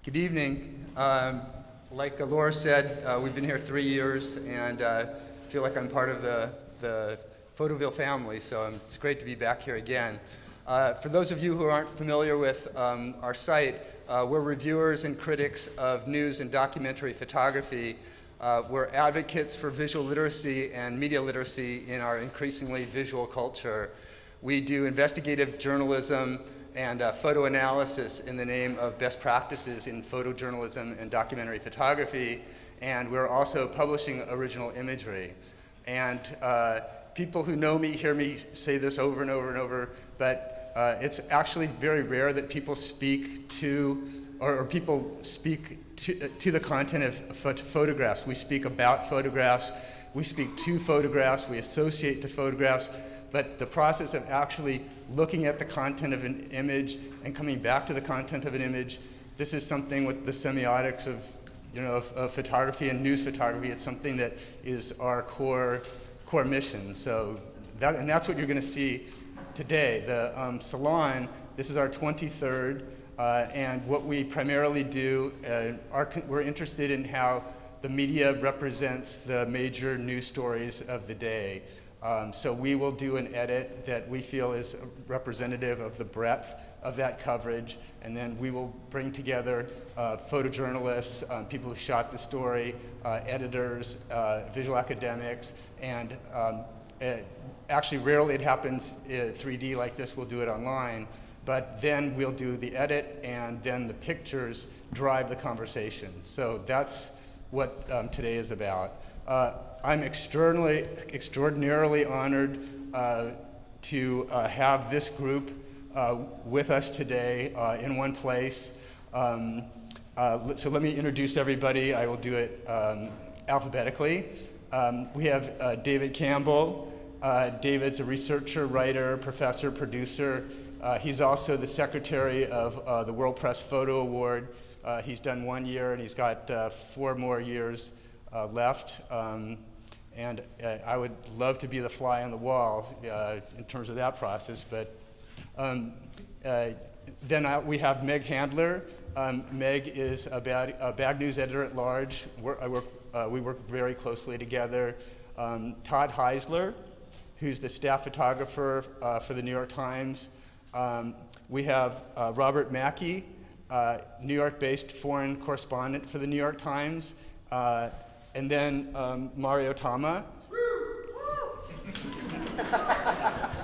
Good evening. Like Laura said, we've been here 3 years, and feel like I'm part of the Photoville family, so it's great to be back here again. For those of you who aren't familiar with our site, we're reviewers and critics of news and documentary photography. We're advocates for visual literacy and media literacy in our increasingly visual culture. We do investigative journalism and photo analysis in the name of best practices in photojournalism and documentary photography, and we're also publishing original imagery. And people who know me hear me say this over and over and over, but it's actually very rare that people speak to, or people speak to the content of photographs. We speak about photographs, we speak to photographs, we associate to photographs, but the process of actually looking at the content of an image and coming back to the content of an image, this is something with the semiotics of photography and news photography. It's something that is our core mission. So that's what you're going to see today. The Salon, this is our 23rd, and what we primarily do, we're interested in how the media represents the major news stories of the day. So we will do an edit that we feel is representative of the breadth of that coverage, and then we will bring together photojournalists, people who shot the story, editors, visual academics, and actually rarely it happens 3D like this. We'll do it online, but then we'll do the edit, and then the pictures drive the conversation. So that's what today is about. I'm extraordinarily honored to have this group with us today in one place. So let me introduce everybody. I will do it alphabetically. We have David Campbell. David's a researcher, writer, professor, producer. He's also the secretary of the World Press Photo Award. He's done 1 year, and he's got 4 more years left. And I would love to be the fly on the wall in terms of that process, but then we have Meg Handler. Meg is a BagNews editor-at-large. We work very closely together. Todd Heisler, who's the staff photographer for the New York Times. We have Robert Mackey, New York-based foreign correspondent for the New York Times. And then Mario Tama.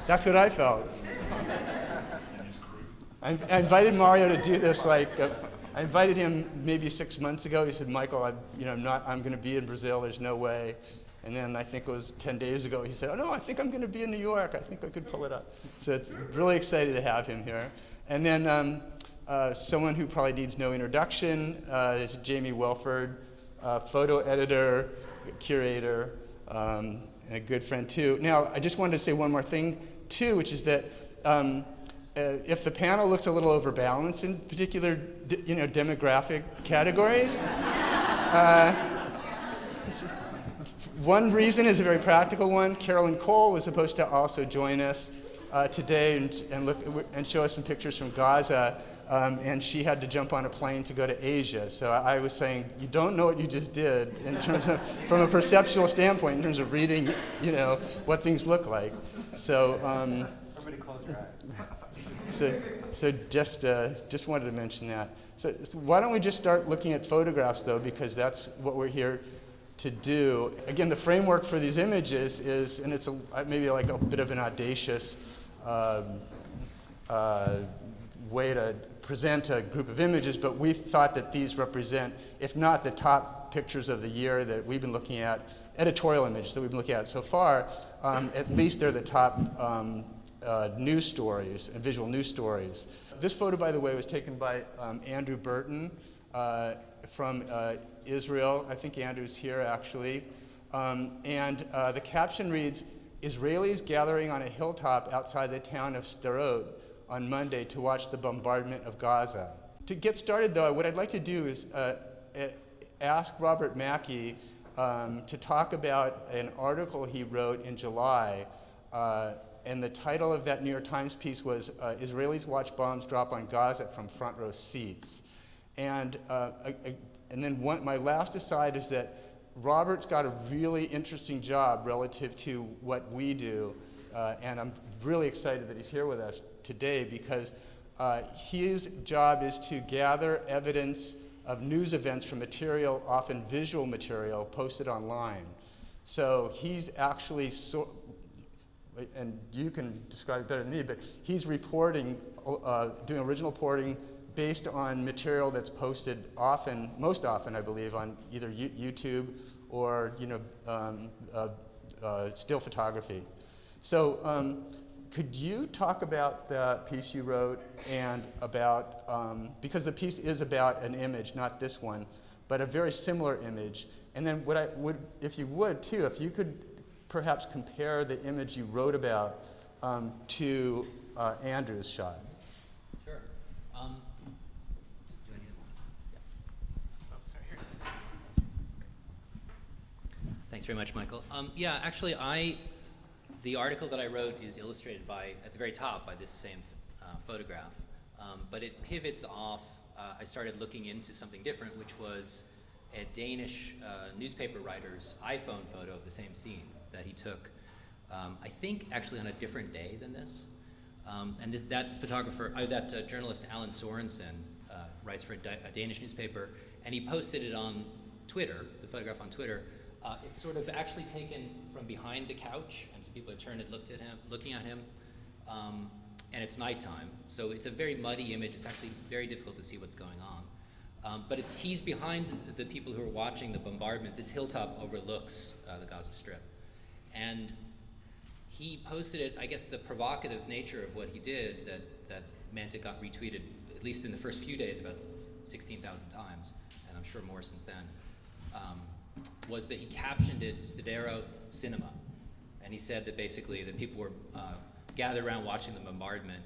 That's what I felt. I invited Mario to do this. I invited him maybe 6 months ago. He said, "Michael, I'm going to be in Brazil. There's no way." And then I think it was 10 days ago. He said, "Oh no, I think I'm going to be in New York. I think I could pull it up." So it's really excited to have him here. And then someone who probably needs no introduction is Jamie Wellford. Photo editor, curator, and a good friend too. Now, I just wanted to say one more thing too, which is that if the panel looks a little overbalanced in particular, demographic categories, one reason is a very practical one. Carolyn Cole was supposed to also join us today and show us some pictures from Gaza. And she had to jump on a plane to go to Asia. So I was saying, you don't know what you just did in terms of, from a perceptual standpoint, in terms of reading, what things look like. So, everybody close your eyes. So just wanted to mention that. So why don't we just start looking at photographs, though, because that's what we're here to do. Again, the framework for these images is, and it's maybe like a bit of an audacious way to present a group of images, but we thought that these represent, if not the top pictures of the year that we've been looking at, editorial images that we've been looking at so far, at least they're the top news stories and visual news stories. This photo, by the way, was taken by Andrew Burton from Israel. I think Andrew's here, actually. And the caption reads, "Israelis gathering on a hilltop outside the town of Sderot on Monday to watch the bombardment of Gaza." To get started, though, what I'd like to do is ask Robert Mackey to talk about an article he wrote in July, and the title of that New York Times piece was "Israelis Watch Bombs Drop on Gaza from Front Row Seats." And then my last aside is that Robert's got a really interesting job relative to what we do, and I'm really excited that he's here with us today because his job is to gather evidence of news events from material, often visual material, posted online. So he's actually, and you can describe it better than me, but he's reporting, doing original reporting based on material that's posted often, most often I believe, on either YouTube or still photography. So could you talk about the piece you wrote and about, because the piece is about an image, not this one, but a very similar image. And then if you would too, if you could perhaps compare the image you wrote about to Andrew's shot. Sure. Do I need a Oh, sorry. Here. Thanks very much, Michael. Yeah, actually, the article that I wrote is illustrated at the very top by this same photograph, but it pivots off. I started looking into something different, which was a Danish newspaper writer's iPhone photo of the same scene that he took, I think actually on a different day than this. And that journalist Alan Sorensen writes for a Danish newspaper, and he posted it on Twitter, the photograph on Twitter. It's sort of actually taken from behind the couch, and some people have turned and looking at him, and it's nighttime. So it's a very muddy image. It's actually very difficult to see what's going on. But he's behind the people who are watching the bombardment. This hilltop overlooks the Gaza Strip. And he posted it, I guess the provocative nature of what he did that meant it got retweeted, at least in the first few days, about 16,000 times, and I'm sure more since then, was that he captioned it Stadero Cinema. And he said that basically that people were gathered around watching the bombardment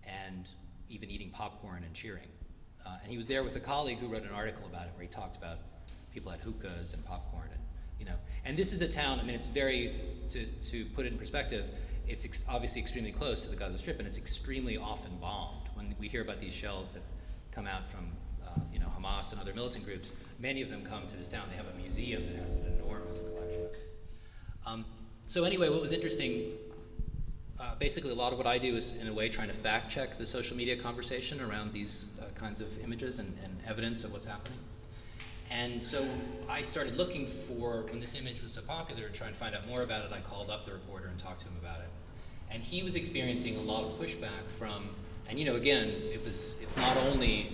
and even eating popcorn and cheering. And he was there with a colleague who wrote an article about it where he talked about people had hookahs and popcorn and this is a town, I mean, it's very, to put it in perspective, it's obviously extremely close to the Gaza Strip, and it's extremely often bombed. When we hear about these shells that come out from Hamas and other militant groups, many of them come to this town. They have a museum that has an enormous collection. So anyway, what was interesting, basically a lot of what I do is in a way trying to fact check the social media conversation around these kinds of images and evidence of what's happening. And so I started looking for, when this image was so popular, trying to find out more about it. I called up the reporter and talked to him about it. And he was experiencing a lot of pushback from, and again, it's not only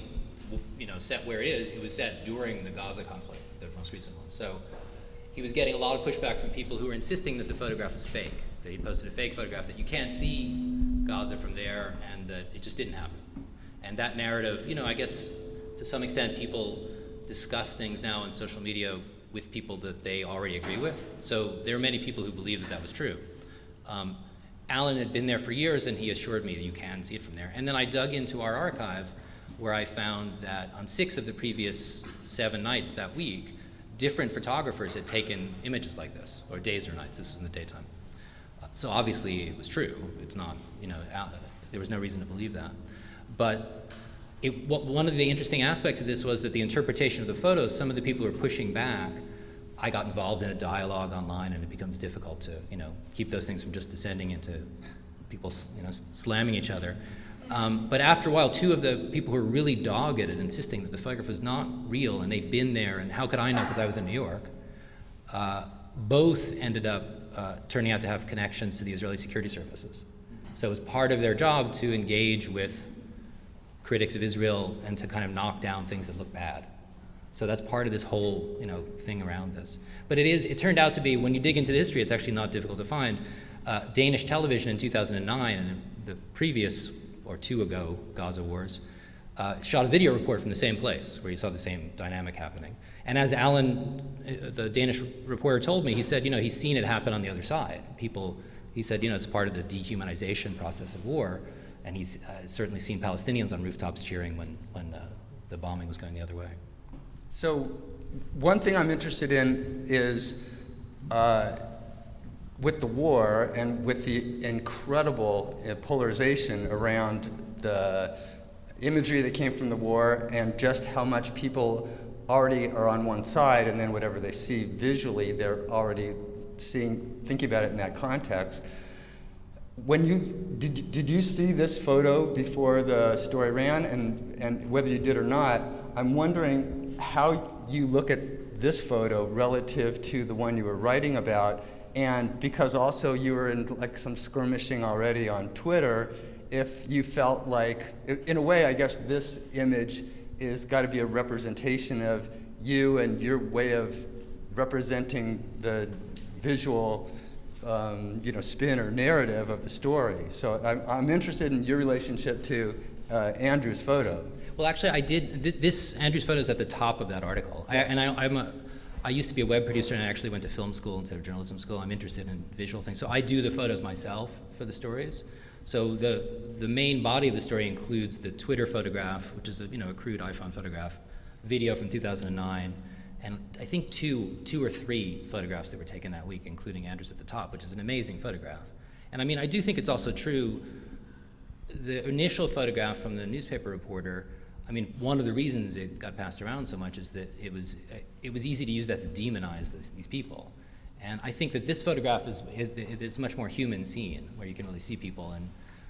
set where it was set during the Gaza conflict, the most recent one. So he was getting a lot of pushback from people who were insisting that the photograph was fake, that he posted a fake photograph, that you can't see Gaza from there, and that it just didn't happen. And that narrative, I guess to some extent people discuss things now on social media with people that they already agree with. So there are many people who believe that that was true. Alan had been there for years, and he assured me that you can see it from there. And then I dug into our archive, where I found that on 6 of the previous 7 nights that week, different photographers had taken images like this, or days or nights. This was in the daytime. So obviously it was true. It's not, there was no reason to believe that. But one of the interesting aspects of this was that the interpretation of the photos, some of the people who were pushing back, I got involved in a dialogue online, and it becomes difficult to, keep those things from just descending into people, slamming each other. But after a while, 2 of the people who were really dogged and insisting that the photograph was not real and they'd been there, and how could I know because I was in New York, both ended up turning out to have connections to the Israeli security services. So it was part of their job to engage with critics of Israel and to kind of knock down things that look bad. So that's part of this whole thing around this. But it turned out to be, when you dig into the history, it's actually not difficult to find. Danish television in 2009 and the previous or 2 ago Gaza wars shot a video report from the same place where you saw the same dynamic happening. And as Alan, the Danish reporter, told me, he said, he's seen it happen on the other side. He said, it's part of the dehumanization process of war. And he's certainly seen Palestinians on rooftops cheering when the bombing was going the other way. So one thing I'm interested in is with the war and with the incredible polarization around the imagery that came from the war and just how much people already are on one side, and then whatever they see visually, they're already thinking about it in that context. When did you see this photo before the story ran, and whether you did or not, I'm wondering how you look at this photo relative to the one you were writing about, and because also you were in like some skirmishing already on Twitter, if you felt like, in a way, I guess this image is got to be a representation of you and your way of representing the visual spin or narrative of the story. So I'm interested in your relationship to Andrew's photo. Well, actually, I did. This Andrew's photo is at the top of that article. I used to be a web producer, and I actually went to film school instead of journalism school. I'm interested in visual things, so I do the photos myself for the stories. So the main body of the story includes the Twitter photograph, which is a crude iPhone photograph, video from 2009. And I think two or three photographs that were taken that week, including Andrew's at the top, which is an amazing photograph. And I mean, I do think it's also true, the initial photograph from the newspaper reporter, I mean, one of the reasons it got passed around so much is that it was easy to use that to demonize these people. And I think that this photograph is much more human scene, where you can really see people. And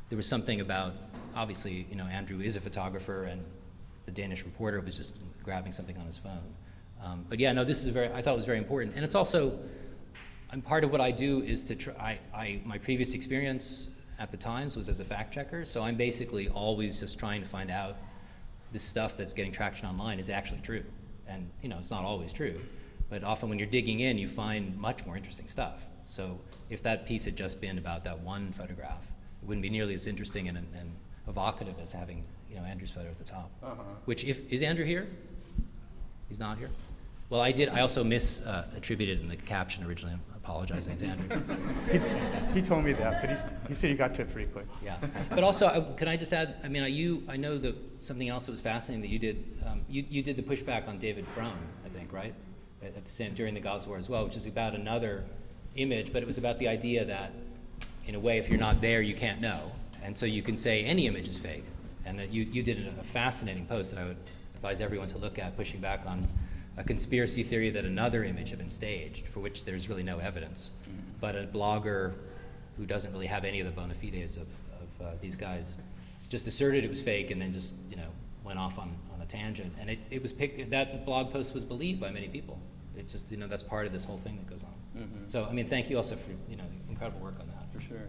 there was something about, obviously, Andrew is a photographer, and the Danish reporter was just grabbing something on his phone. But yeah, no, this is I thought it was very important. And it's also, part of what I do is my previous experience at the Times was as a fact checker, so I'm basically always just trying to find out this stuff that's getting traction online is actually true. And it's not always true, but often when you're digging in, you find much more interesting stuff. So if that piece had just been about that one photograph, it wouldn't be nearly as interesting and evocative as having Andrew's photo at the top. Which, is Andrew here? He's not here? Well, I also attributed in the caption originally. I'm apologizing to Andrew. He told me that, but he said he got to it pretty quick. Yeah, but also, can I just add? I mean, I know that something else that was fascinating that you did. You did the pushback on David Frome, I think, right? At the same during the Gaza War as well, which is about another image, but it was about the idea that, in a way, if you're not there, you can't know, and so you can say any image is fake, and that you did a fascinating post that I would advise everyone to look at, pushing back on a conspiracy theory that another image had been staged, for which there's really no evidence. But a blogger who doesn't really have any of the bona fides of these guys just asserted it was fake, and then just went off on a tangent. And it was that blog post was believed by many people. It's just that's part of this whole thing that goes on. So I mean, thank you also for incredible work on that. For sure.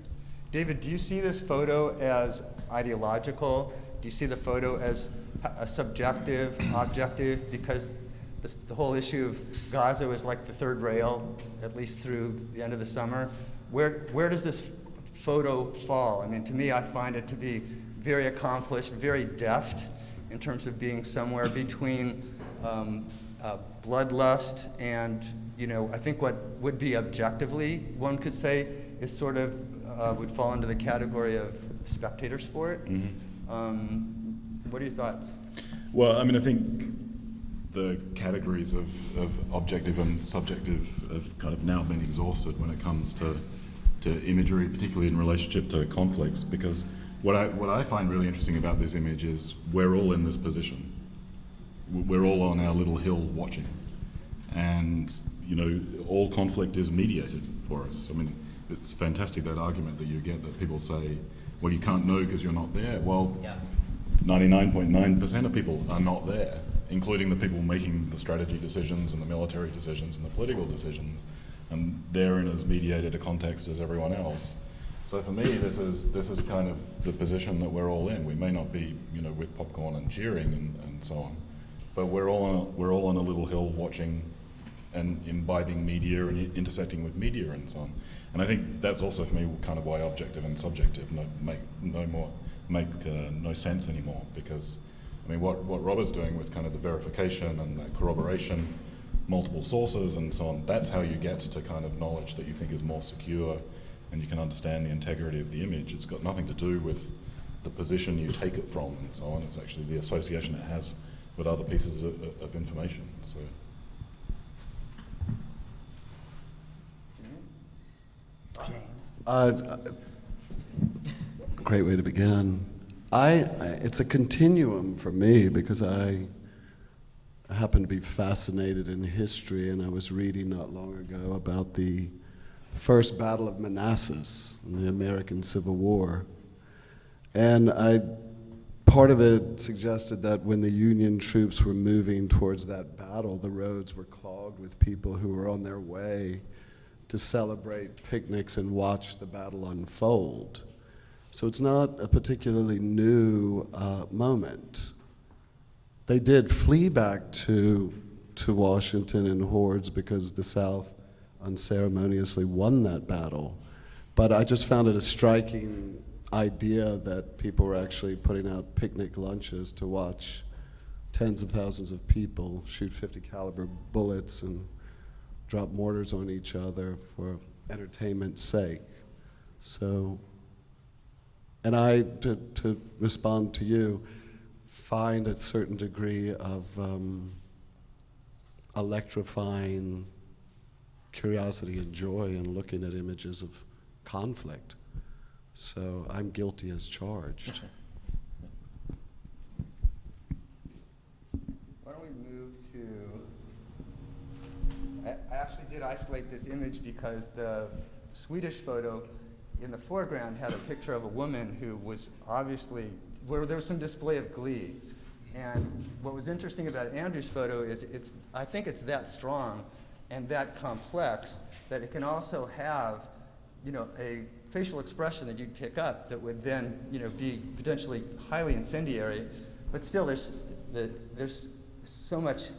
David, do you see this photo as ideological? Do you see the photo as a subjective, objective? Because the whole issue of Gaza was like the third rail, at least through the end of the summer. Where does this photo fall? I mean, to me, I find it to be very accomplished, very deft in terms of being somewhere between bloodlust and, I think what would be objectively, one could say, is sort of would fall into the category of spectator sport. What are your thoughts? Well, I mean, I think the categories of objective and subjective have kind of now been exhausted when it comes to imagery, particularly in relationship to conflicts, because what I find really interesting about this image is we're all in this position. We're all on our little hill watching, and all conflict is mediated for us. I mean, it's fantastic, that argument that you get, that people say, well, you can't know because you're not there. Well, 99.9% of people are not there, including the people making the strategy decisions and the military decisions and the political decisions, and they're in as mediated a context as everyone else. So for me, this is kind of the position that we're all in. We may not be, with popcorn and cheering and so on, but we're all on a little hill watching and imbibing media and intersecting with media and so on. And I think that's also for me kind of why objective and subjective make no sense anymore, because I mean, what Robert's doing with kind of the verification and the corroboration, multiple sources and so on, that's how you get to kind of knowledge that you think is more secure and you can understand the integrity of the image. It's got nothing to do with the position you take it from and so on. It's actually the association it has with other pieces of information. So. James. Great way to begin. It's a continuum for me because I happen to be fascinated in history, and I was reading not long ago about the first Battle of Manassas in the American Civil War. And part of it suggested that when the Union troops were moving towards that battle, the roads were clogged with people who were on their way to celebrate picnics and watch the battle unfold. So it's not a particularly new moment. They did flee back to Washington in hordes because the South unceremoniously won that battle. But I just found it a striking idea that people were actually putting out picnic lunches to watch tens of thousands of people shoot 50 caliber bullets and drop mortars on each other for entertainment's sake. So, and I, to respond to you, find a certain degree of electrifying curiosity and joy in looking at images of conflict. So I'm guilty as charged. Why don't we move to, I actually did isolate this image because the Swedish photo in the foreground had a picture of a woman who was obviously, where there was some display of glee. And what was interesting about Andrew's photo is I think it's that strong and that complex that it can also have, a facial expression that you'd pick up that would then, be potentially highly incendiary, but still there's so much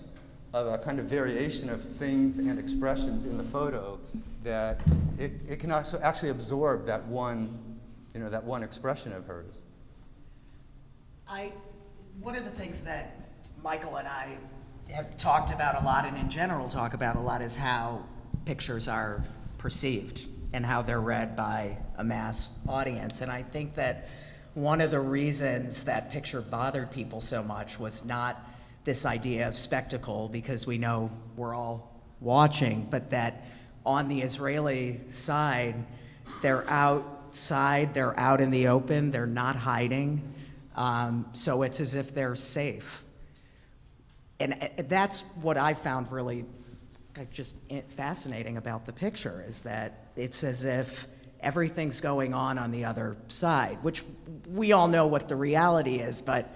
of a kind of variation of things and expressions in the photo that it can also actually absorb that one, that one expression of hers. One of the things that Michael and I have talked about a lot, and in general talk about a lot, is how pictures are perceived and how they're read by a mass audience. And I think that one of the reasons that picture bothered people so much was not this idea of spectacle, because we know we're all watching, but that on the Israeli side, they're outside, they're out in the open, they're not hiding. So it's as if they're safe. And that's what I found really just fascinating about the picture, is that it's as if everything's going on the other side, which we all know what the reality is, but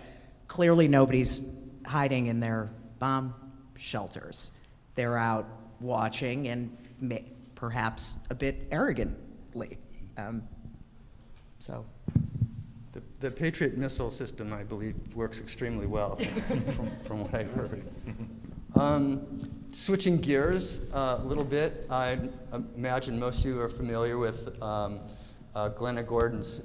clearly nobody's hiding in their bomb shelters. They're out watching, and perhaps a bit arrogantly. The Patriot missile system, I believe, works extremely well from what I've heard. Switching gears a little bit, I imagine most of you are familiar with Glenna Gordon's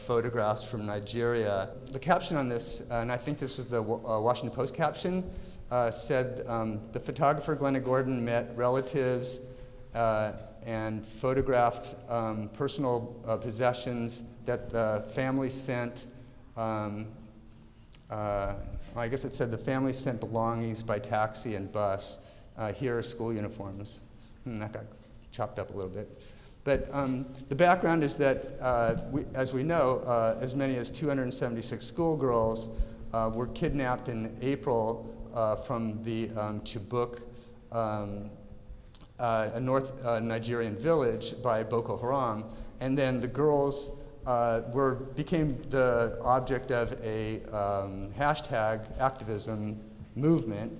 photographs from Nigeria. The caption on this, and I think this was the Washington Post caption, said, the photographer Glenna Gordon met relatives and photographed personal possessions that the family sent, I guess it said the family sent belongings by taxi and bus. Here are school uniforms. That got chopped up a little bit. But the background is that, as we know, as many as 276 schoolgirls were kidnapped in April from the Chibok, a North Nigerian village, by Boko Haram. And then the girls became the object of a hashtag activism movement.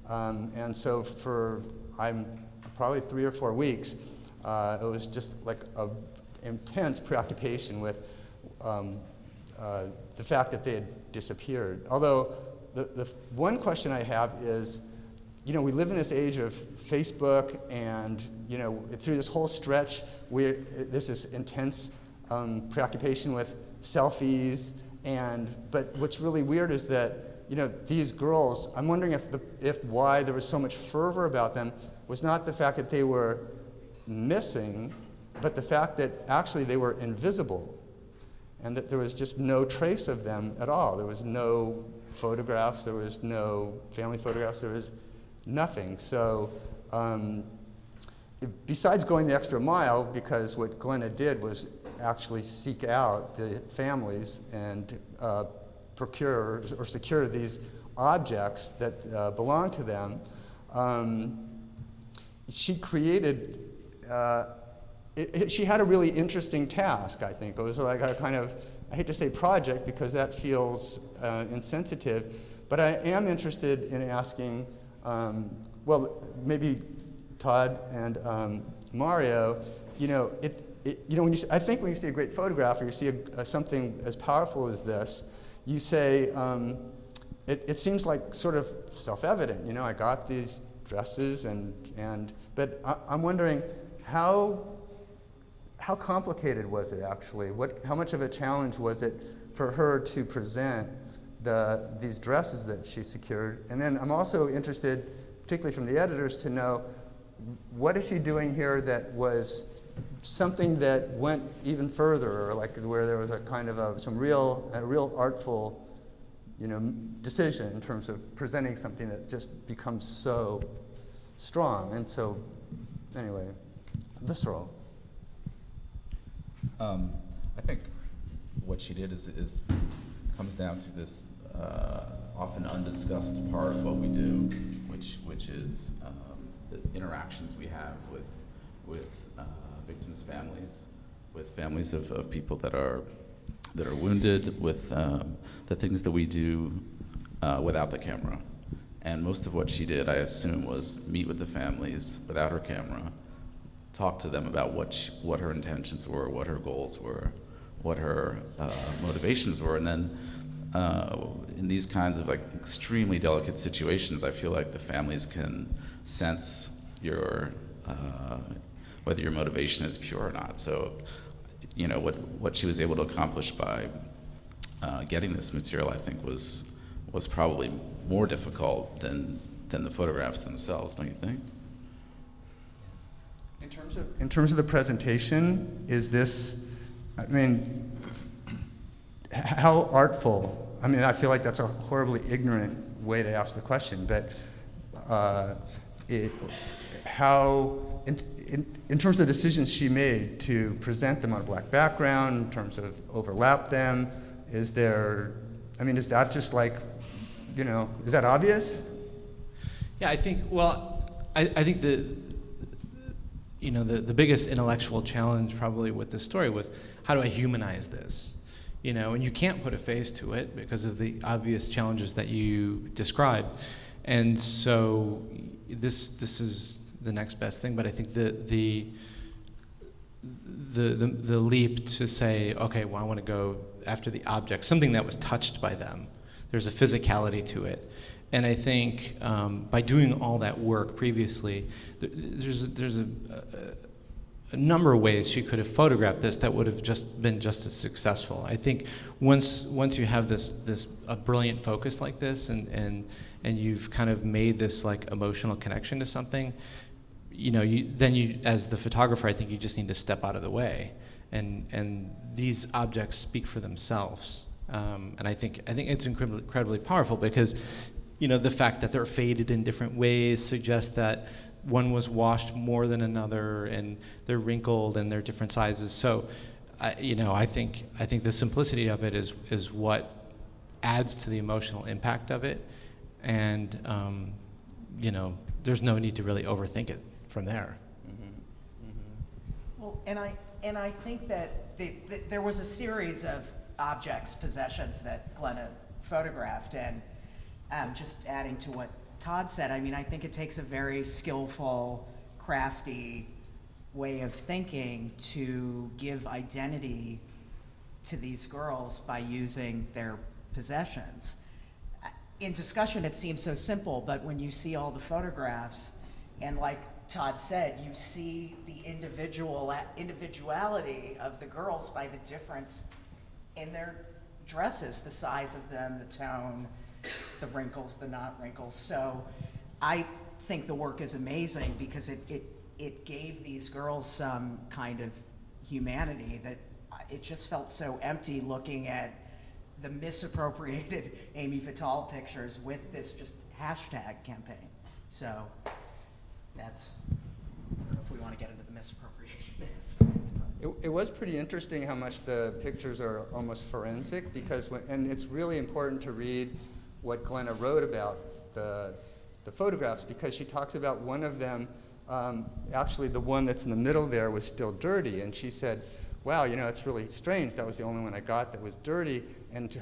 And so for probably 3 or 4 weeks, it was just like an intense preoccupation with the fact that they had disappeared. Although the one question I have is, we live in this age of Facebook, and through this whole stretch, there's this intense preoccupation with selfies, but what's really weird is that these girls, I'm wondering if why there was so much fervor about them was not the fact that they were missing, but the fact that actually they were invisible, and that there was just no trace of them at all. There was no photographs, there was no family photographs, there was nothing. So besides going the extra mile, because what Glenna did was actually seek out the families and procure or secure these objects that belong to them, she created, she had a really interesting task, I think. It was like a kind of, I hate to say project because that feels insensitive, but I am interested in asking, well, maybe Todd and Mario, you know, when I think when you see a great photograph or you see something as powerful as this, you say, it seems like sort of self-evident. You know, I got these dresses, but I'm wondering how complicated was it actually? How much of a challenge was it for her to present these dresses that she secured? And then I'm also interested, particularly from the editors, to know what is she doing here that was something that went even further, or like where there was a kind of a real artful, you know, decision in terms of presenting something that just becomes so strong and so, anyway, visceral. I think what she did is comes down to this often undiscussed part of what we do, which is the interactions we have with victims' families, with families of people that are wounded, with the things that we do without the camera. And most of what she did, I assume, was meet with the families without her camera, talk to them about what her intentions were, what her goals were, what her motivations were, and then in these kinds of like extremely delicate situations, I feel like the families can sense your whether your motivation is pure or not. So, you know, what she was able to accomplish by getting this material, I think, was probably more difficult than the photographs themselves, don't you think? In terms of the presentation, is this, I mean, how artful? I mean, I feel like that's a horribly ignorant way to ask the question, but in terms of the decisions she made to present them on a black background, in terms of overlap them, is that just like, you know, is that obvious? Yeah, I think, well, I think the biggest intellectual challenge probably with this story was, how do I humanize this? You know, and you can't put a face to it because of the obvious challenges that you described. And so this is the next best thing, but I think the leap to say, okay, well, I want to go after the object, something that was touched by them. There's a physicality to it. And I think by doing all that work previously, there's a number of ways she could have photographed this that would have been just as successful. I think once you have a brilliant focus like this, and you've kind of made this like emotional connection to something, you know, then as the photographer, I think you just need to step out of the way, and these objects speak for themselves. And I think it's incredibly powerful because, you know, the fact that they're faded in different ways suggests that one was washed more than another, and they're wrinkled and they're different sizes. So, I think the simplicity of it is what adds to the emotional impact of it, and you know, there's no need to really overthink it from there. Well, and I think that there was a series of objects, possessions that Glenna photographed, and just adding to what Todd said, I mean, I think it takes a very skillful, crafty way of thinking to give identity to these girls by using their possessions. In discussion, it seems so simple, but when you see all the photographs, and like Todd said, you see the individuality of the girls by the difference in their dresses, the size of them, the tone, the wrinkles, the not wrinkles. So I think the work is amazing because it gave these girls some kind of humanity that it just felt so empty looking at the misappropriated Amy Vitale pictures with this just hashtag campaign. So that's, I don't know if we want to get into the misappropriation aspect. But. It was pretty interesting how much the pictures are almost forensic, because and it's really important to read what Glenna wrote about the photographs, because she talks about one of them, actually the one that's in the middle there was still dirty, and she said, wow, it's really strange, that was the only one I got that was dirty, and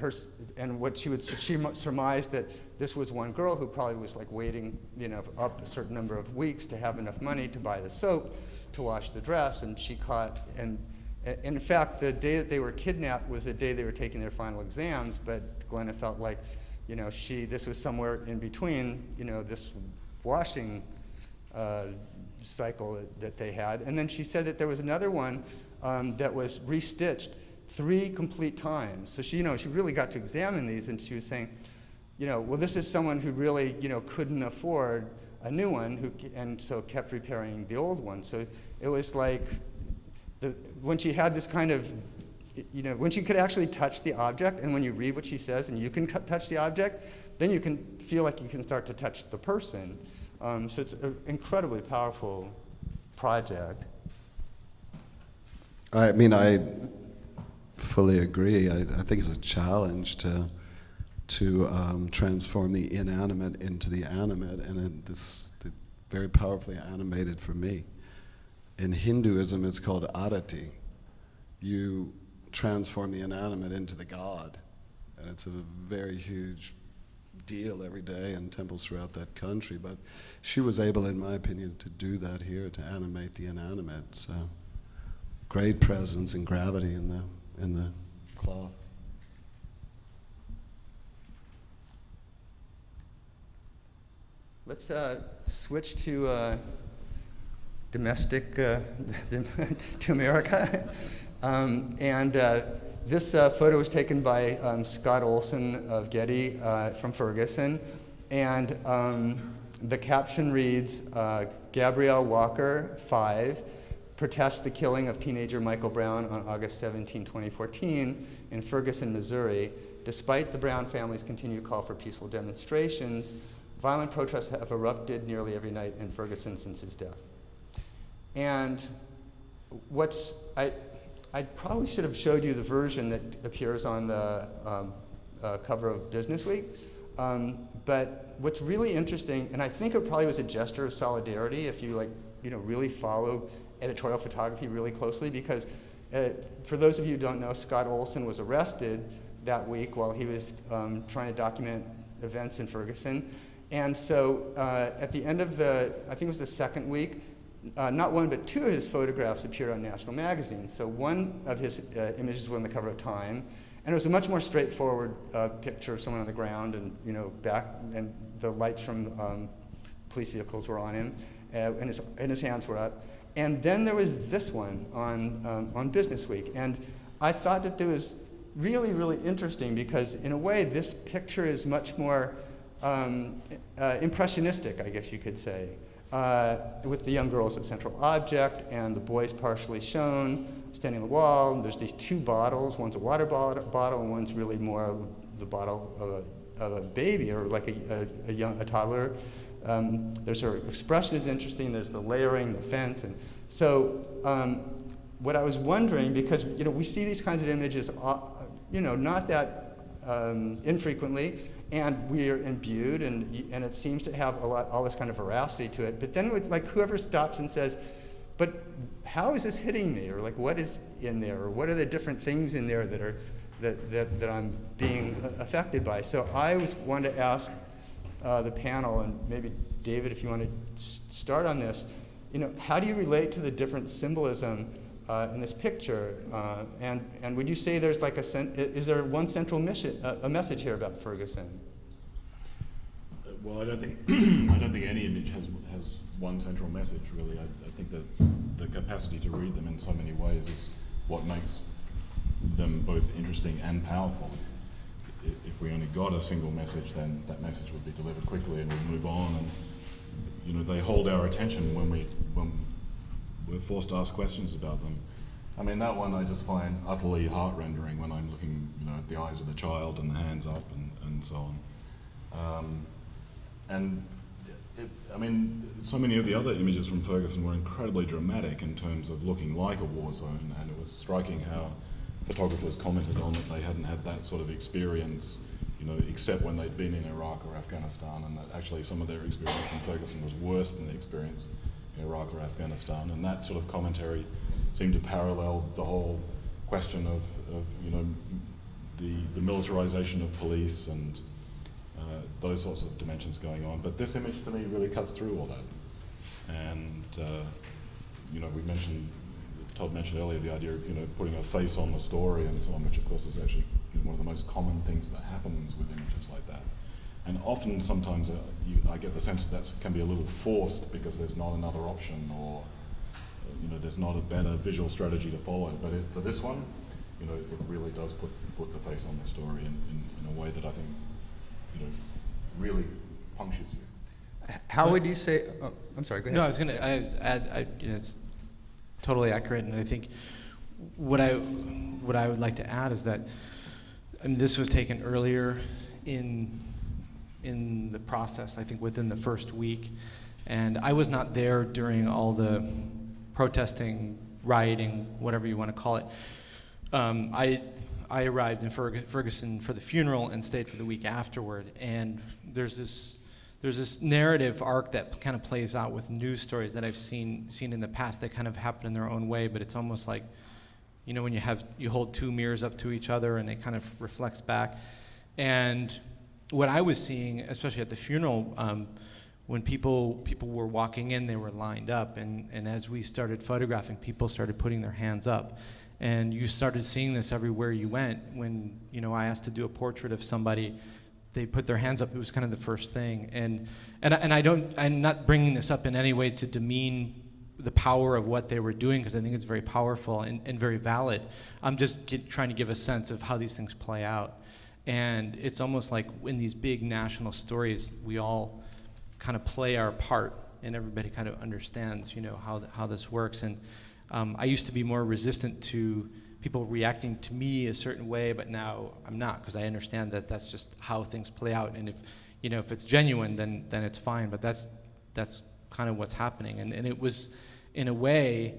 she surmised that this was one girl who probably was like waiting, up a certain number of weeks to have enough money to buy the soap to wash the dress, and she caught, and in fact, the day that they were kidnapped was the day they were taking their final exams, but Glenna felt like, this was somewhere in between, this washing cycle that they had. And then she said that there was another one that was restitched 3 complete times. So she really got to examine these, and she was saying, well, this is someone who really, couldn't afford a new one, and so kept repairing the old one. So it was like, when she had this kind of, when she could actually touch the object, and when you read what she says and you can touch the object, then you can feel like you can start to touch the person. So it's an incredibly powerful project. I mean, I fully agree. I think it's a challenge to transform the inanimate into the animate, and this very powerfully animated for me. In Hinduism, it's called arati. You transform the inanimate into the god, and it's a very huge deal every day in temples throughout that country. But she was able, in my opinion, to do that here, to animate the inanimate. So great presence and gravity in the cloth. Let's switch to domestic, to America. This photo was taken by Scott Olson of Getty from Ferguson. And the caption reads, Gabrielle Walker, 5, protests the killing of teenager Michael Brown on August 17, 2014 in Ferguson, Missouri. Despite the Brown family's continued call for peaceful demonstrations, violent protests have erupted nearly every night in Ferguson since his death. And I probably should have showed you the version that appears on the cover of Business Week. But what's really interesting, and I think it probably was a gesture of solidarity if you really follow editorial photography really closely, because for those of you who don't know, Scott Olson was arrested that week while he was trying to document events in Ferguson. And so at the end of I think it was the second week, not one but 2 of his photographs appeared on national magazines. So one of his images was on the cover of Time, and it was a much more straightforward picture of someone on the ground, and back, and the lights from police vehicles were on him, and his hands were up. And then there was this one on Business Week, and I thought that it was really, really interesting, because in a way this picture is much more impressionistic, I guess you could say, with the young girl as the central object and the boys partially shown, standing on the wall. And there's these 2 bottles. One's a water bottle, and one's really more the bottle of a baby, or like a toddler. There's her expression is interesting. There's the layering, the fence, and so what I was wondering, because we see these kinds of images, not that infrequently, and we are imbued, and it seems to have all this kind of veracity to it. But then, whoever stops and says, "But how is this hitting me?" or what is in there, or what are the different things in there that I'm being affected by? So I wanted to ask the panel, and maybe David, if you want to start on this. How do you relate to the different symbolism in this picture? And would you say there's is there one central mission, a message here about Ferguson? Well, I don't think any image has one central message, really. I think that the capacity to read them in so many ways is what makes them both interesting and powerful. If we only got a single message, then that message would be delivered quickly and we'd move on. And they hold our attention when we're forced to ask questions about them. I mean, that one I just find utterly heart-rendering when I'm looking, at the eyes of the child and the hands up and so on. I mean, so many of the other images from Ferguson were incredibly dramatic in terms of looking like a war zone, and it was striking how photographers commented on that they hadn't had that sort of experience, you know, except when they'd been in Iraq or Afghanistan, and that actually some of their experience in Ferguson was worse than the experience in Iraq or Afghanistan, and that sort of commentary seemed to parallel the whole question of you know, the militarization of police and those sorts of dimensions going on. But this image to me really cuts through all that. And you know, Todd mentioned earlier the idea of, you know, putting a face on the story and so on, which of course is actually, you know, one of the most common things that happens with images like that. And often, sometimes, I get the sense that can be a little forced because there's not another option, or you know, there's not a better visual strategy to follow. But for this one, you know, it really does put the face on the story in a way that I think, you know, really punctures you. How would you say? Oh, I'm sorry. Go ahead. No, I was going to add. You know, it's totally accurate, and I think what I would like to add is that, I mean, this was taken earlier in the process. I think within the first week, and I was not there during all the protesting, rioting, whatever you want to call it. I arrived in Ferguson for the funeral and stayed for the week afterward, and there's this narrative arc that kind of plays out with news stories that I've seen in the past that kind of happen in their own way, but it's almost like, you know, when you hold two mirrors up to each other and it kind of reflects back. And what I was seeing, especially at the funeral, when people were walking in, they were lined up, and as we started photographing, people started putting their hands up. And you started seeing this everywhere you went. When, you know, I asked to do a portrait of somebody, they put their hands up. It was kind of the first thing. And I'm not bringing this up in any way to demean the power of what they were doing, because I think it's very powerful and very valid. I'm just trying to give a sense of how these things play out. And it's almost like in these big national stories, we all kind of play our part, and everybody kind of understands, you know, how this works. And I used to be more resistant to people reacting to me a certain way, but now I'm not, because I understand that that's just how things play out. And if it's genuine, then it's fine. But that's kind of what's happening. And it was, in a way,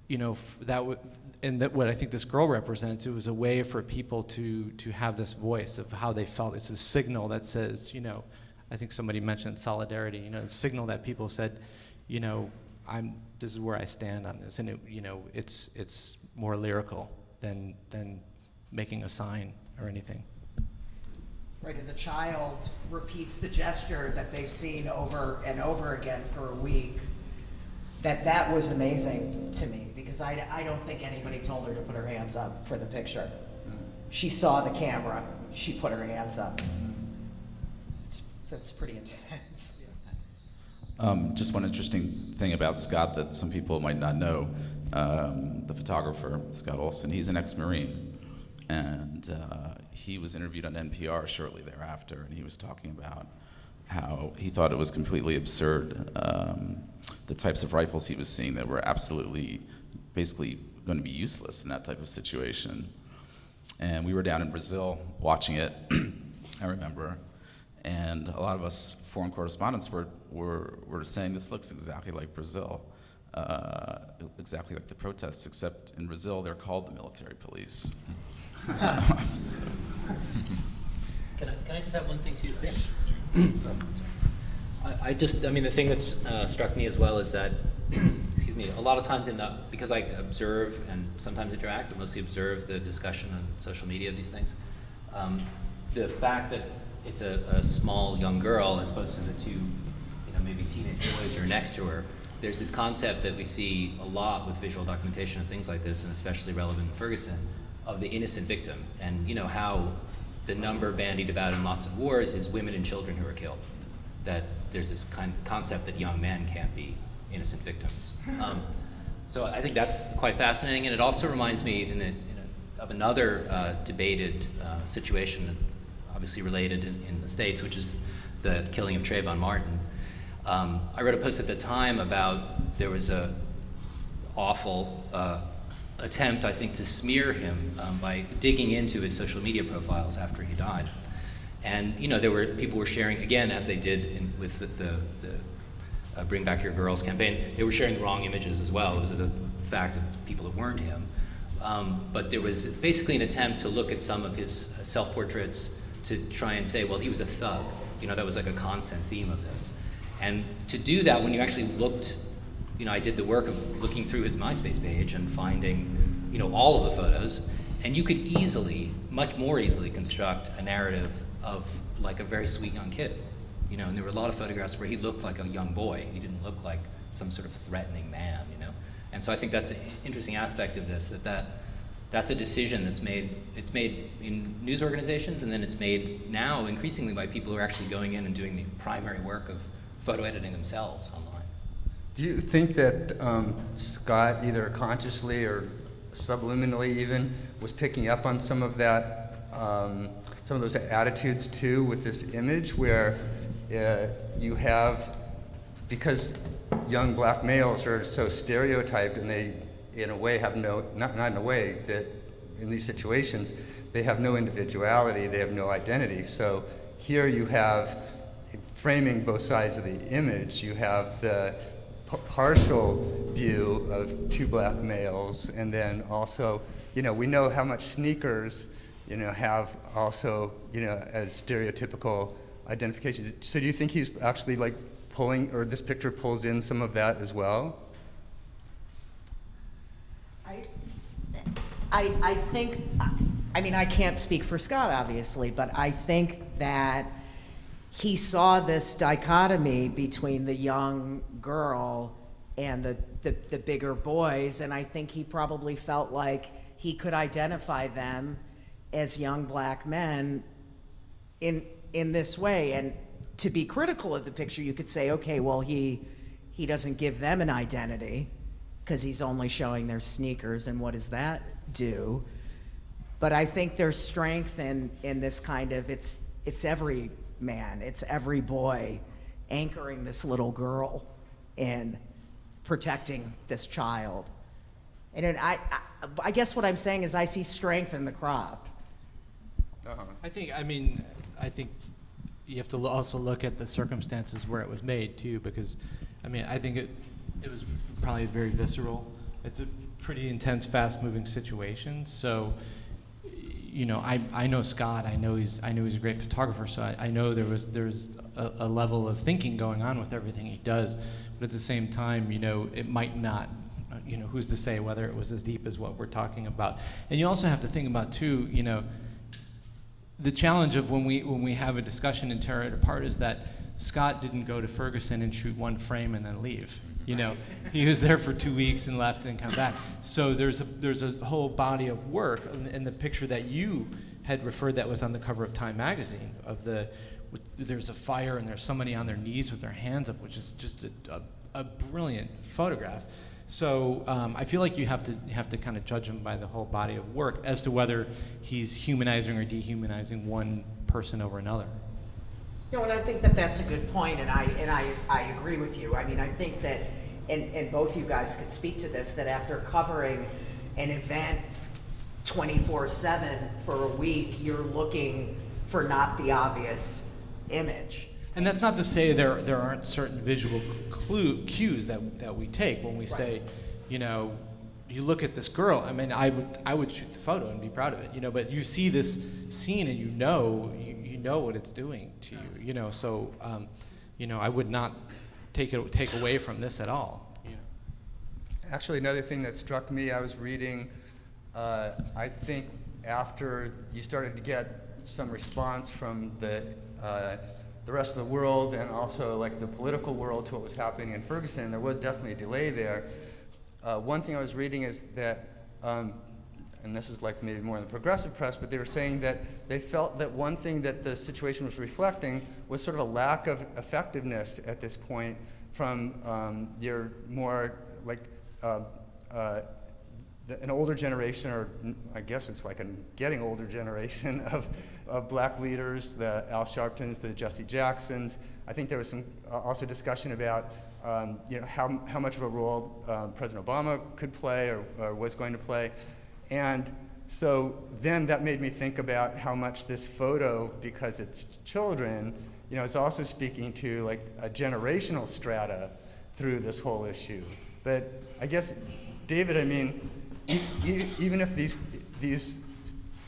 you know, what I think this girl represents, it was a way for people to have this voice of how they felt. It's a signal that says, you know, I think somebody mentioned solidarity, you know, a signal that people said, you know, this is where I stand on this. And it, you know, it's more lyrical than making a sign or anything. Right, and the child repeats the gesture that they've seen over and over again for a week. That was amazing to me, because I don't think anybody told her to put her hands up for the picture. She saw the camera, she put her hands up. That's pretty intense. Just one interesting thing about Scott that some people might not know, the photographer, Scott Olson, he's an ex-Marine, and he was interviewed on NPR shortly thereafter, and he was talking about how he thought it was completely absurd, the types of rifles he was seeing that were absolutely, basically going to be useless in that type of situation. And we were down in Brazil watching it, I remember, and a lot of us foreign correspondents were saying this looks exactly like Brazil, exactly like the protests, except in Brazil they're called the military police. So. Can I just have one thing too? I mean, the thing that's struck me as well is that, excuse me, a lot of times because I observe and sometimes interact, but mostly observe the discussion on social media of these things, the fact that it's a small young girl as opposed to the two, you know, maybe teenage boys who are next to her, there's this concept that we see a lot with visual documentation and things like this, and especially relevant in Ferguson, of the innocent victim, and you know how the number bandied about in lots of wars is women and children who are killed. That there's this kind of concept that young men can't be innocent victims. So I think that's quite fascinating, and it also reminds me of another debated situation, obviously related in the States, which is the killing of Trayvon Martin. I wrote a post at the time about there was a awful attempt, I think, to smear him by digging into his social media profiles after he died. And you know, people were sharing, again, as they did with Bring Back Your Girls campaign. They were sharing the wrong images as well. It was the fact of people that weren't him. But there was basically an attempt to look at some of his self-portraits to try and say, well, he was a thug. You know, that was like a constant theme of this. And to do that, when you actually looked, you know, I did the work of looking through his MySpace page and finding, you know, all of the photos, and you could easily, much more easily, construct a narrative of like a very sweet young kid. You know, and there were a lot of photographs where he looked like a young boy. He didn't look like some sort of threatening man, you know. And so I think that's an interesting aspect of this, that's a decision that's made. It's made in news organizations, and then it's made now increasingly by people who are actually going in and doing the primary work of photo editing themselves online. Do you think that Scott, either consciously or subliminally even, was picking up on some of that, some of those attitudes too with this image where you have, because young black males are so stereotyped and they, in a way, have no, not in a way, that in these situations, they have no individuality, they have no identity. So here you have, framing both sides of the image, you have the partial view of two black males, and then also, you know, we know how much sneakers, you know, have also, you know, a stereotypical identification. So do you think he's actually like pulling, or this picture pulls in some of that as well? I think, I mean, I can't speak for Scott, obviously, but I think that he saw this dichotomy between the young girl and the bigger boys, and I think he probably felt like he could identify them as young black men in this way. And to be critical of the picture, you could say, okay, well, he doesn't give them an identity because he's only showing their sneakers, and what does that do? But I think there's strength in this kind of, it's every man, it's every boy anchoring this little girl and protecting this child. And I guess what I'm saying is I see strength in the crop. Uh-huh. I think you have to also look at the circumstances where it was made too, because I mean, I think it was probably very visceral. It's a pretty intense, fast-moving situation. So, you know, I know Scott. I know he's a great photographer. So I know there's a level of thinking going on with everything he does. But at the same time, you know, it might not. You know, who's to say whether it was as deep as what we're talking about? And you also have to think about too, you know, the challenge of when we have a discussion and tear it apart is that Scott didn't go to Ferguson and shoot one frame and then leave. You know, he was there for 2 weeks and left and come back. So there's a whole body of work, and the picture that you had referred that was on the cover of Time magazine of there's a fire and there's somebody on their knees with their hands up, which is just a brilliant photograph. So I feel like you have to kind of judge him by the whole body of work as to whether he's humanizing or dehumanizing one person over another. No, and I think that that's a good point, and I agree with you. I mean, I think that, and both you guys could speak to this, that after covering an event 24/7 for a week, you're looking for not the obvious image. And that's not to say there aren't certain visual cues that we take when we say, you know, you look at this girl. I mean, I would shoot the photo and be proud of it, you know. But you see this scene and you know what it's doing to you, you know. So, you know, I would not take away from this at all. You know. Actually, another thing that struck me, I was reading. I think after you started to get some response from the rest of the world and also like the political world to what was happening in Ferguson, there was definitely a delay there. One thing I was reading is that, and this is like maybe more in the progressive press, but they were saying that they felt that one thing that the situation was reflecting was sort of a lack of effectiveness at this point from your more like an older generation, or I guess it's like a getting older generation of black leaders, the Al Sharptons, the Jesse Jacksons. I think there was some also discussion about you know, how much of a role President Obama could play or was going to play. And so then that made me think about how much this photo, because it's children, you know, is also speaking to like a generational strata through this whole issue. But I guess, David, I mean, even if this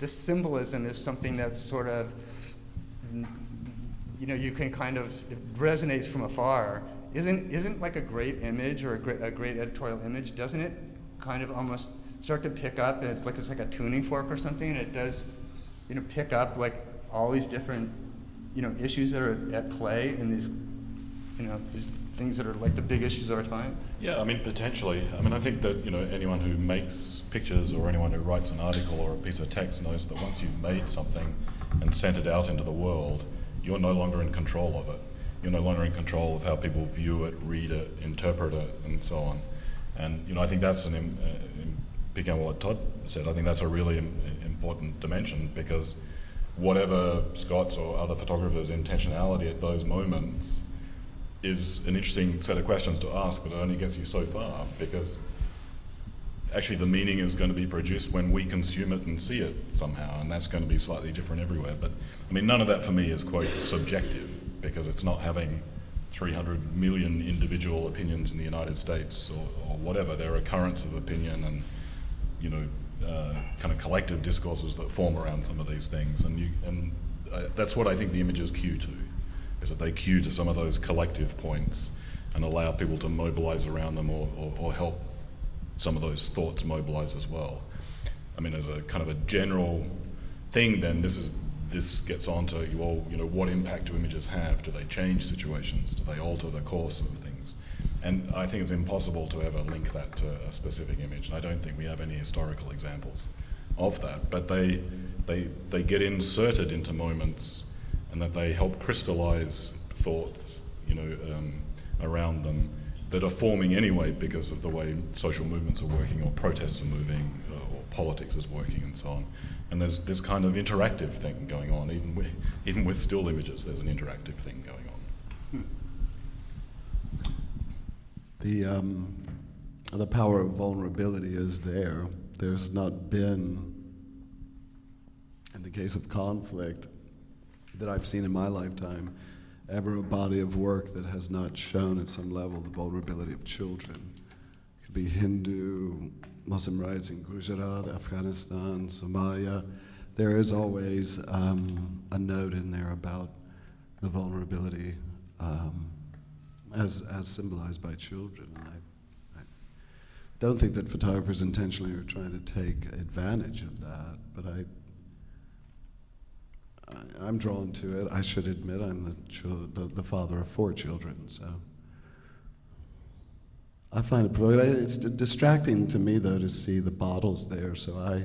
symbolism is something that's sort of, you can kind of, it resonates from afar. Isn't like a great image or a great editorial image, doesn't it kind of almost start to pick up, and it's like a tuning fork or something, and it does, pick up like all these different, issues that are at play in these, these things that are like the big issues of our time? Yeah, I mean, potentially. I mean, I think that, anyone who makes pictures or anyone who writes an article or a piece of text knows that once you've made something and sent it out into the world, you're no longer in control of it. You're no longer in control of how people view it, read it, interpret it, and so on. And, I think that's picking up what Todd said, I think that's a really important dimension, because whatever Scott's or other photographers' intentionality at those moments is an interesting set of questions to ask, but it only gets you so far, because actually the meaning is going to be produced when we consume it and see it somehow, and that's going to be slightly different everywhere. But I mean, none of that for me is quite subjective, because it's not having 300 million individual opinions in the United States or whatever. There are currents of opinion and kind of collective discourses that form around some of these things, and that's what I think the images cue to, is that they cue to some of those collective points and allow people to mobilize around them or help some of those thoughts mobilize as well. I mean, as a kind of a general thing, then this gets on to, what impact do images have? Do they change situations? Do they alter the course of things? And I think it's impossible to ever link that to a specific image, and I don't think we have any historical examples of that, but they get inserted into moments, and that they help crystallize thoughts, around them that are forming anyway because of the way social movements are working, or protests are moving, or politics is working, and so on. And there's this kind of interactive thing going on, even with still images. There's an interactive thing going on. The power of vulnerability is there. There's not been, in the case of conflict that I've seen in my lifetime, ever a body of work that has not shown at some level the vulnerability of children. It could be Hindu, Muslim rights in Gujarat, Afghanistan, Somalia. There is always a note in there about the vulnerability as symbolized by children. And I don't think that photographers intentionally are trying to take advantage of that, but I'm drawn to it. I should admit I'm the father of 4 children, so I find it provocative. It's distracting to me, though, to see the bottles there, so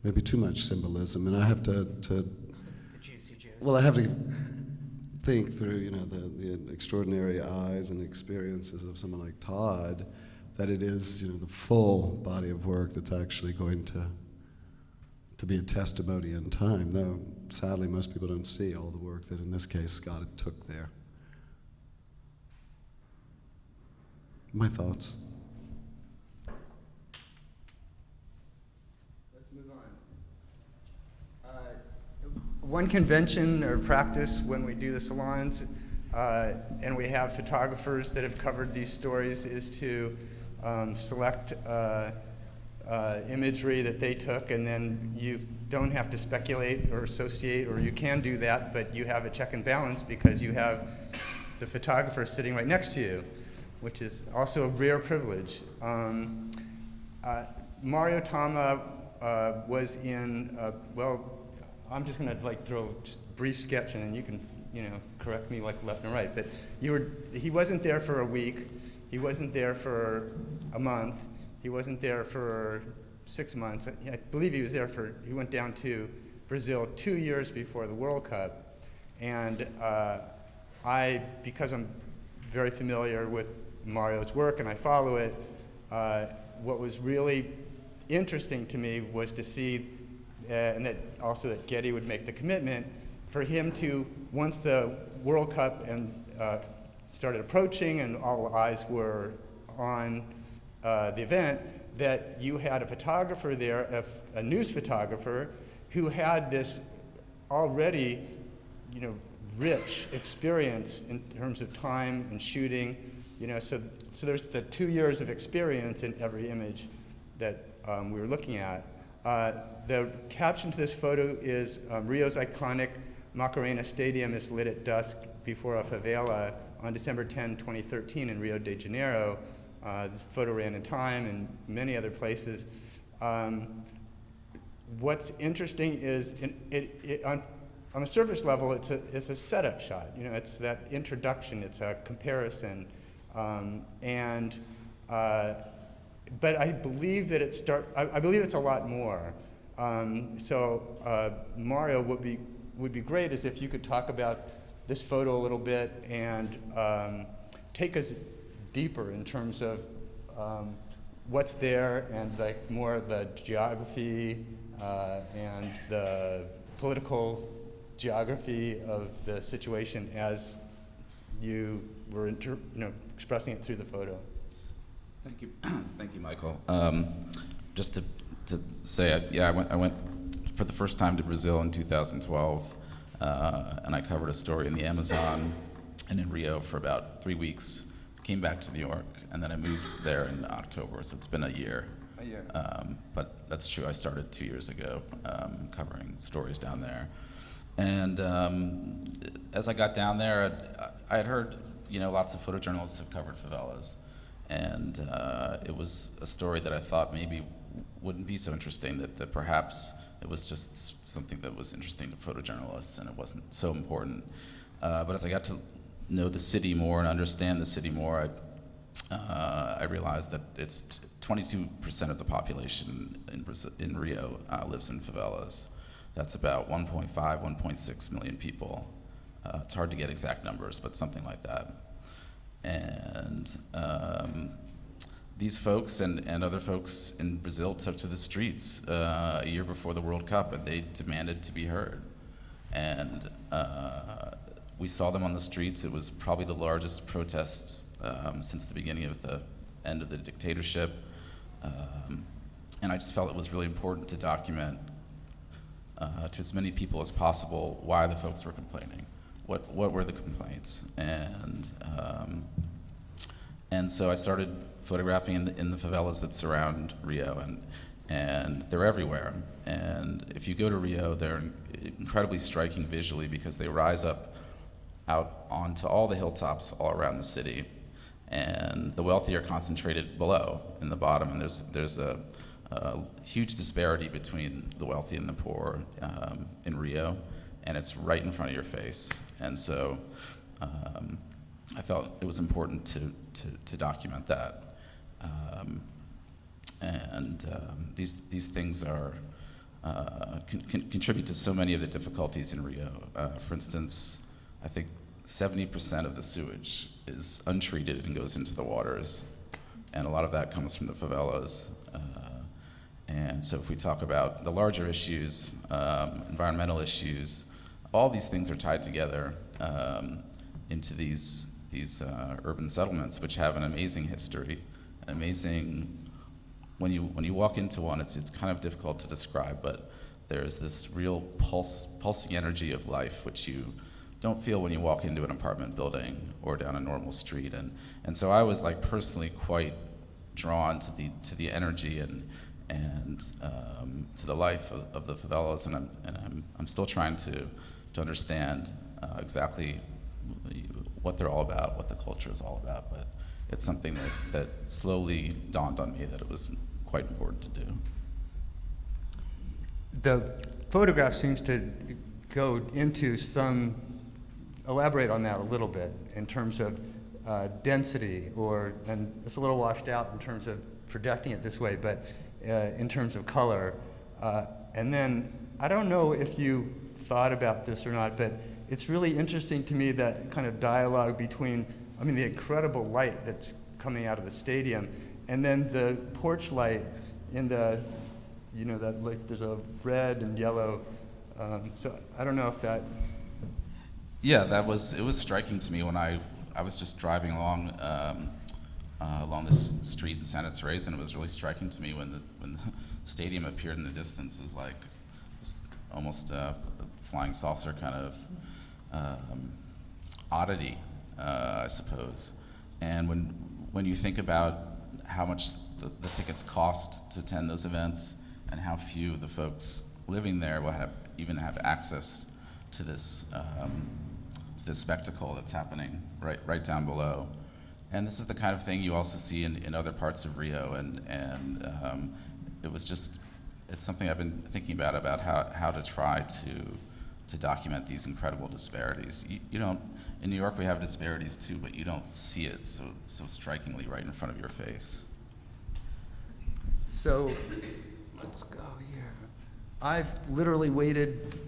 maybe too much symbolism, and I have to The juicy juice. well, I have to think through, the extraordinary eyes and experiences of someone like Todd, that it is, the full body of work that's actually going to be a testimony in time, though sadly most people don't see all the work that in this case Scott took there. My thoughts. Let's move on. One convention or practice when we do the salons, and we have photographers that have covered these stories, is to select imagery that they took, and then you don't have to speculate or associate, or you can do that, but you have a check and balance because you have the photographer sitting right next to you, which is also a rare privilege. Mario Tama was in, I'm just going to throw a brief sketch, and then you can correct me left and right, but he wasn't there for a week, he wasn't there for a month, he wasn't there for 6 months. I believe he went down to Brazil 2 years before the World Cup. And because I'm very familiar with Mario's work and I follow it, what was really interesting to me was to see, and that Getty would make the commitment for him to, once the World Cup started approaching and all eyes were on the event, that you had a photographer there, a news photographer, who had this already, rich experience in terms of time and shooting, So there's the 2 years of experience in every image that we were looking at. The caption to this photo is Rio's iconic Macarena Stadium is lit at dusk before a favela on December 10, 2013 in Rio de Janeiro. The photo ran in Time and many other places. What's interesting is on the surface level, it's a setup shot. It's that introduction, it's a comparison. But I believe that I believe it's a lot more. Mario, would be great is if you could talk about this photo a little bit and take us deeper in terms of what's there and like more of the geography and the political geography of the situation as you were expressing it through the photo. Thank you, thank you, Michael. Just to say, I went for the first time to Brazil in 2012, and I covered a story in the Amazon and in Rio for about 3 weeks. Came back to New York, and then I moved there in October, so it's been a year. A year. But that's true. I started 2 years ago covering stories down there, and as I got down there, I had heard, lots of photojournalists have covered favelas. And it was a story that I thought maybe wouldn't be so interesting, that perhaps it was just something that was interesting to photojournalists and it wasn't so important. But as I got to know the city more and understand the city more, I realized that it's 22% of the population in Rio lives in favelas. That's about 1.6 million people. It's hard to get exact numbers, but something like that. And these folks and other folks in Brazil took to the streets a year before the World Cup, and they demanded to be heard. And we saw them on the streets. It was probably the largest protests since the beginning of the end of the dictatorship. And I just felt it was really important to document to as many people as possible why the folks were complaining. What were the complaints? And so I started photographing in the favelas that surround Rio, and they're everywhere. And if you go to Rio, they're incredibly striking visually because they rise up out onto all the hilltops all around the city, and the wealthy are concentrated below in the bottom. And there's a huge disparity between the wealthy and the poor in Rio, and it's right in front of your face. And so I felt it was important to document that. These things are contribute to so many of the difficulties in Rio. For instance, I think 70% of the sewage is untreated and goes into the waters, and a lot of that comes from the favelas. And so if we talk about the larger issues, environmental issues, all these things are tied together into these urban settlements, which have an amazing history, an amazing. When you walk into one, it's kind of difficult to describe, but there's this real pulsing energy of life, which you don't feel when you walk into an apartment building or down a normal street. And so I was like personally quite drawn to the energy and to the life of the favelas, and I'm still trying to understand exactly what they're all about, what the culture is all about. But it's something that slowly dawned on me that it was quite important to do. The photograph seems to go into elaborate on that a little bit in terms of density, and it's a little washed out in terms of projecting it this way, but in terms of color. And then, I don't know if you thought about this or not, but it's really interesting to me that kind of dialogue between, the incredible light that's coming out of the stadium, and then the porch light in the, that like there's a red and yellow. So I don't know if that. Yeah, it was striking to me when I was just driving along this street in Santa Teresa, and it was really striking to me when the stadium appeared in the distance as like almost a flying saucer kind of oddity, I suppose. And when you think about how much the tickets cost to attend those events and how few of the folks living there will even have access to this spectacle that's happening right down below. And this is the kind of thing you also see in other parts of Rio, and it's something I've been thinking about how to try to document these incredible disparities. You don't, in New York we have disparities too, but you don't see it so strikingly right in front of your face. So, let's go here. I've literally waited,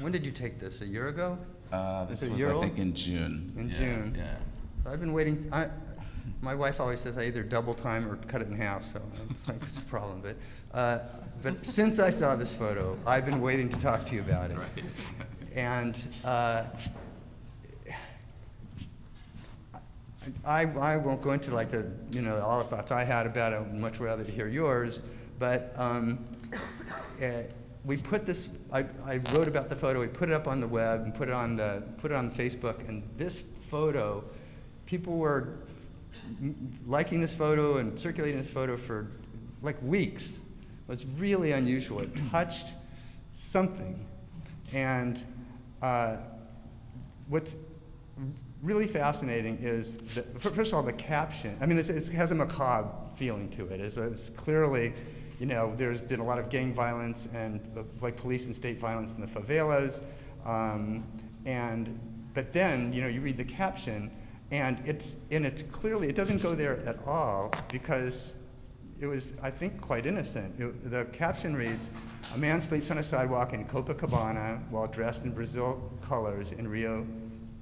when did you take this, a year ago? This Is it a was, year I old? think, in June. In Yeah, June. Yeah. I've been waiting, my wife always says I either double time or cut it in half, so it's like it's a problem. But since I saw this photo, I've been waiting to talk to you about it. Right. And I won't go into like all the thoughts I had about it. I'd much rather to hear yours. But we put this. I wrote about the photo. We put it up on the web and put it on Facebook. And this photo, people were liking this photo and circulating this photo for like weeks. It was really unusual. It touched something. And what's really fascinating is, first of all, the caption. I mean, it has a macabre feeling to it. It's clearly, there's been a lot of gang violence and like police and state violence in the favelas. But then, you read the caption, and it's clearly, it doesn't go there at all because it was, I think, quite innocent. The caption reads, "A man sleeps on a sidewalk in Copacabana while dressed in Brazil colors in Rio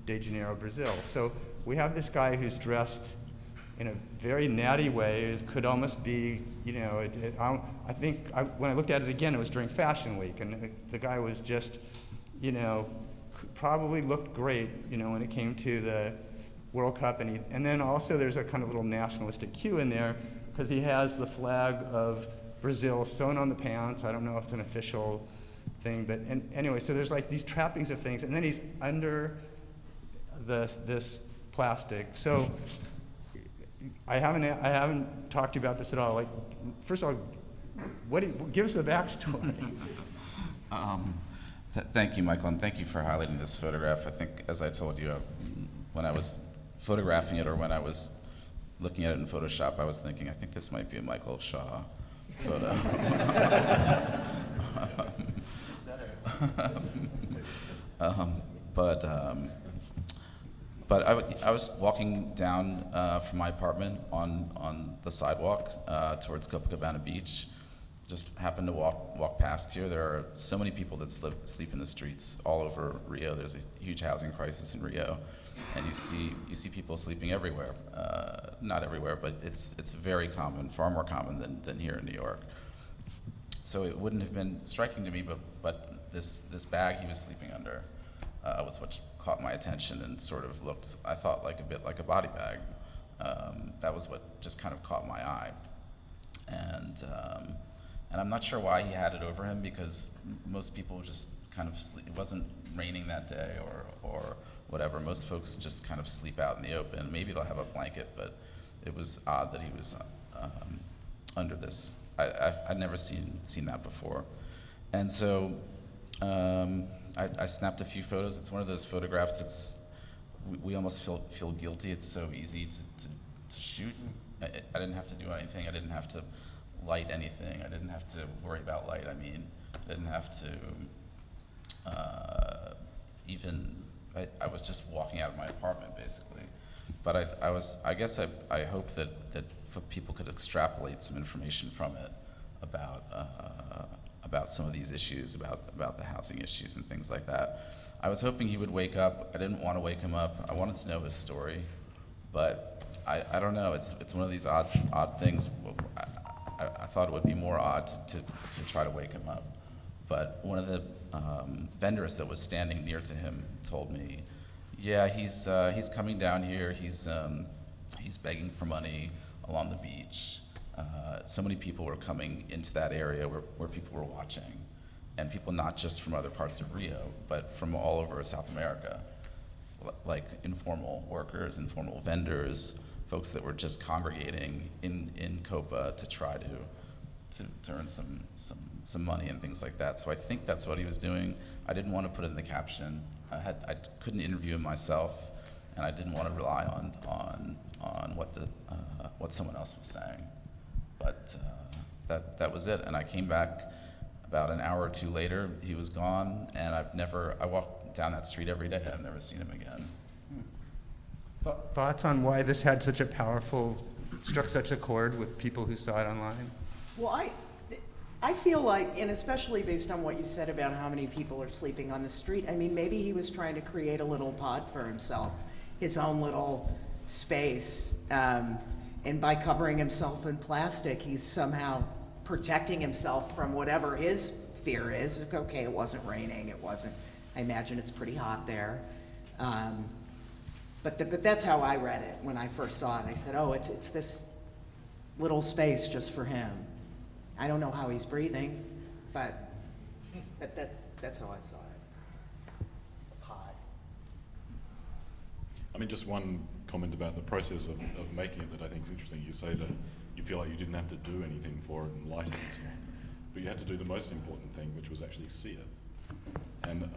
de Janeiro, Brazil." So we have this guy who's dressed in a very natty way. It could almost be, I think when I looked at it again, it was during Fashion Week, and the guy was just, probably looked great, when it came to the World Cup. And then also there's a kind of little nationalistic cue in there because he has the flag of Brazil sewn on the pants. I don't know if it's an official thing, but anyway, so there's like these trappings of things, and then he's under this plastic. So I haven't talked to you about this at all. Like, first of all, give us the backstory. Thank you, Michael, and thank you for highlighting this photograph. I think, as I told you, when I was photographing it or when I was looking at it in Photoshop, I was thinking, I think this might be a Michael Shaw photo. But I was walking down from my apartment on the sidewalk towards Copacabana Beach. Just happened to walk past here. There are so many people that sleep in the streets all over Rio. There's a huge housing crisis in Rio, and you see people sleeping everywhere. Not everywhere, but it's very common, far more common than here in New York. So it wouldn't have been striking to me, but this bag he was sleeping under was what caught my attention and sort of looked, I thought, like a bit like a body bag. That was what just kind of caught my eye. And I'm not sure why he had it over him, because most people just kind of sleep. It wasn't raining that day or whatever. Most folks just kind of sleep out in the open. Maybe they'll have a blanket, but it was odd that he was under this. I'd never seen that before. And so I snapped a few photos. It's one of those photographs that's, we almost feel guilty. It's so easy to shoot. I didn't have to do anything. I didn't have to light anything. I didn't have to worry about light. I didn't have to I was just walking out of my apartment, basically. But I guess I hope that people could extrapolate some information from it about some of these issues, about the housing issues and things like that. I was hoping he would wake up. I didn't want to wake him up. I wanted to know his story, but I don't know. It's one of these odd things. I thought it would be more odd to try to wake him up. But one of the vendors that was standing near to him told me, yeah, he's coming down here. He's begging for money along the beach. So many people were coming into that area where people were watching, and people not just from other parts of Rio, but from all over South America, like informal workers, informal vendors, folks that were just congregating in Copa to try to earn some money and things like that. So I think that's what he was doing. I didn't want to put it in the caption. I couldn't interview him myself, and I didn't want to rely on what someone else was saying. But that was it. And I came back about an hour or two later. He was gone, and I walk down that street every day. I've never seen him again. Thoughts on why this had such a struck such a chord with people who saw it online? Well, I feel like, and especially based on what you said about how many people are sleeping on the street, I mean, maybe he was trying to create a little pod for himself, his own little space. And by covering himself in plastic, he's somehow protecting himself from whatever his fear is. Okay, it wasn't raining, I imagine it's pretty hot there. But that's how I read it when I first saw it. I said, oh, it's this little space just for him. I don't know how he's breathing, but that's how I saw it. Pod. I mean, just one comment about the process of making it that I think is interesting. You say that you feel like you didn't have to do anything for it and light it and so on, but you had to do the most important thing, which was actually see it. And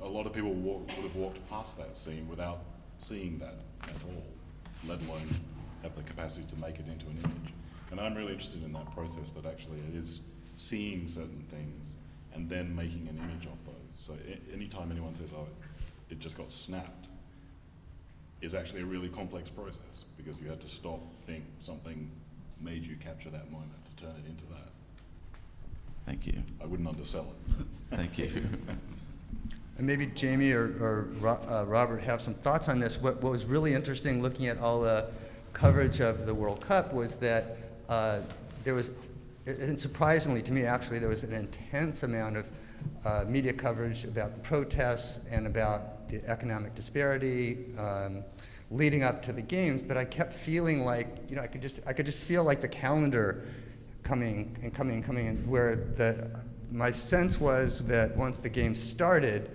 a lot of people would have walked past that scene without seeing that at all, let alone have the capacity to make it into an image. And I'm really interested in that process, that actually it is seeing certain things and then making an image of those. So anytime anyone says, oh, it just got snapped, is actually a really complex process, because you had to stop, think, something made you capture that moment to turn it into that. Thank you. I wouldn't undersell it. Thank you. And maybe Jamie or Robert have some thoughts on this. What was really interesting looking at all the coverage of the World Cup was that there was, and surprisingly to me actually, there was an intense amount of media coverage about the protests and about the economic disparity leading up to the games. But I kept feeling like, I could just feel like the calendar coming, where my sense was that once the game started,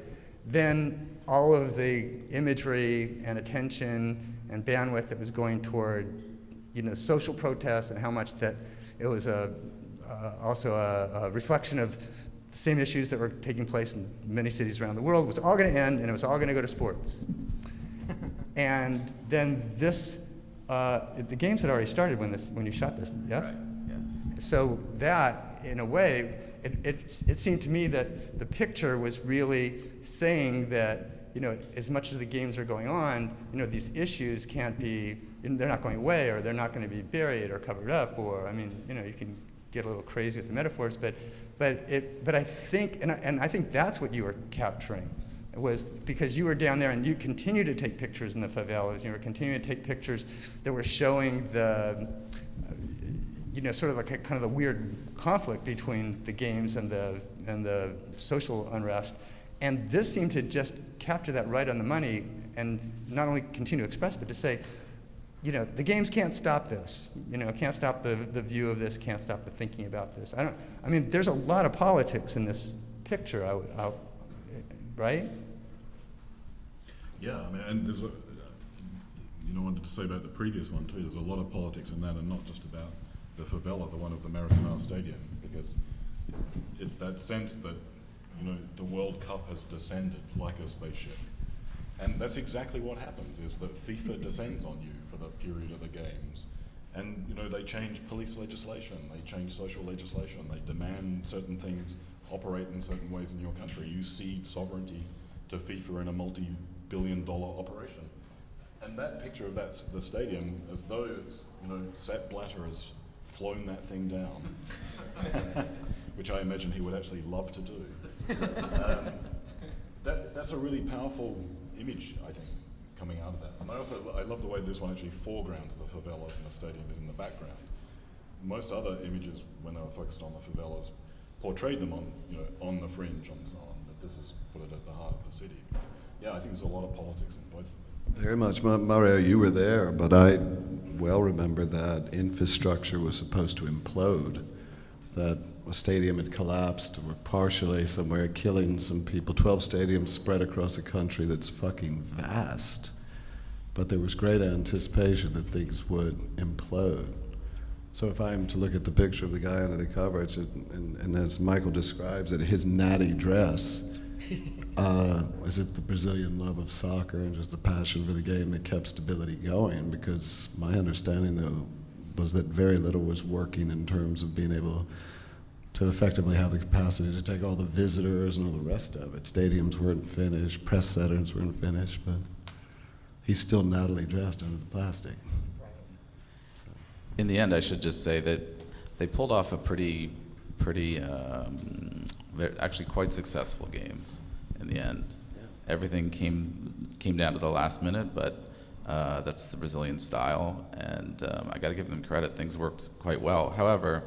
then all of the imagery and attention and bandwidth that was going toward, social protests, and how much that it was also a reflection of the same issues that were taking place in many cities around the world, was all going to end, and it was all going to go to sports. And then the games had already started when you shot this, yes? Right. Yes. So that, in a way, it seemed to me that the picture was really saying that, as much as the games are going on, these issues can't be, they're not going away, or they're not going to be buried or covered up, or, you can get a little crazy with the metaphors, but I think, and I think that's what you were capturing, was because you were down there and you continued to take pictures in the favelas, you were continuing to take pictures that were showing the, sort of like kind of the weird conflict between the games and the social unrest. And this seemed to just capture that right on the money, and not only continue to express, but to say, the games can't stop this. Can't stop the view of this, can't stop the thinking about this. There's a lot of politics in this picture, right? Yeah, and there's I wanted to say about the previous one too, there's a lot of politics in that, and not just about the favela, the one of the Maracanã Stadium, because it's that sense that, the World Cup has descended like a spaceship. And that's exactly what happens, is that FIFA descends on you for the period of the games. And, they change police legislation, they change social legislation, they demand certain things operate in certain ways in your country. You cede sovereignty to FIFA in a multi-billion-dollar operation. And that picture of the stadium, as though it's, Sepp Blatter has flown that thing down, which I imagine he would actually love to do. That's a really powerful image, I think, coming out of that. And I love the way this one actually foregrounds the favelas, and the stadium is in the background. Most other images, when they were focused on the favelas, portrayed them on the fringe, on Salon, but this has put it at the heart of the city. Yeah, I think there's a lot of politics in both. Very much. Mario, you were there, but I well remember that infrastructure was supposed to implode, that a stadium had collapsed, or partially somewhere, killing some people. 12 stadiums spread across a country that's fucking vast. but there was great anticipation that things would implode. So if I am to look at the picture of the guy under the cover, it's just, and as Michael describes it, his natty dress, is it the Brazilian love of soccer and just the passion for the game that kept stability going? Because my understanding, though, was that very little was working in terms of being able to effectively have the capacity to take all the visitors and all the rest of it. Stadiums weren't finished, press centers weren't finished, but he's still nattily dressed under the plastic. In the end, I should just say that they pulled off a actually quite successful games in the end. Yeah. Everything came down to the last minute, but that's the Brazilian style, and I got to give them credit. Things worked quite well. However,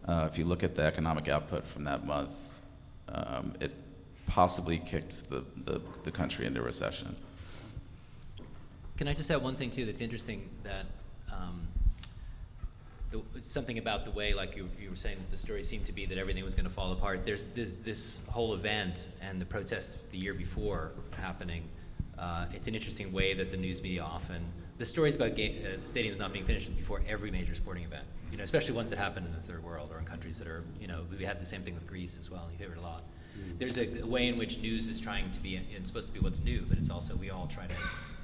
if you look at the economic output from that month, it possibly kicked the country into recession. Can I just add one thing too that's interesting, that something about the way, like you were saying, the story seemed to be that everything was going to fall apart. There's this whole event and the protests the year before happening. It's an interesting way that the news media often, the stories about stadiums not being finished before every major sporting event, you know, especially ones that happen in the third world or in countries that are, you know, we had the same thing with Greece as well. You hear it a lot. There's a way in which news is trying to be, it's supposed to be what's new, but it's also, we all try to,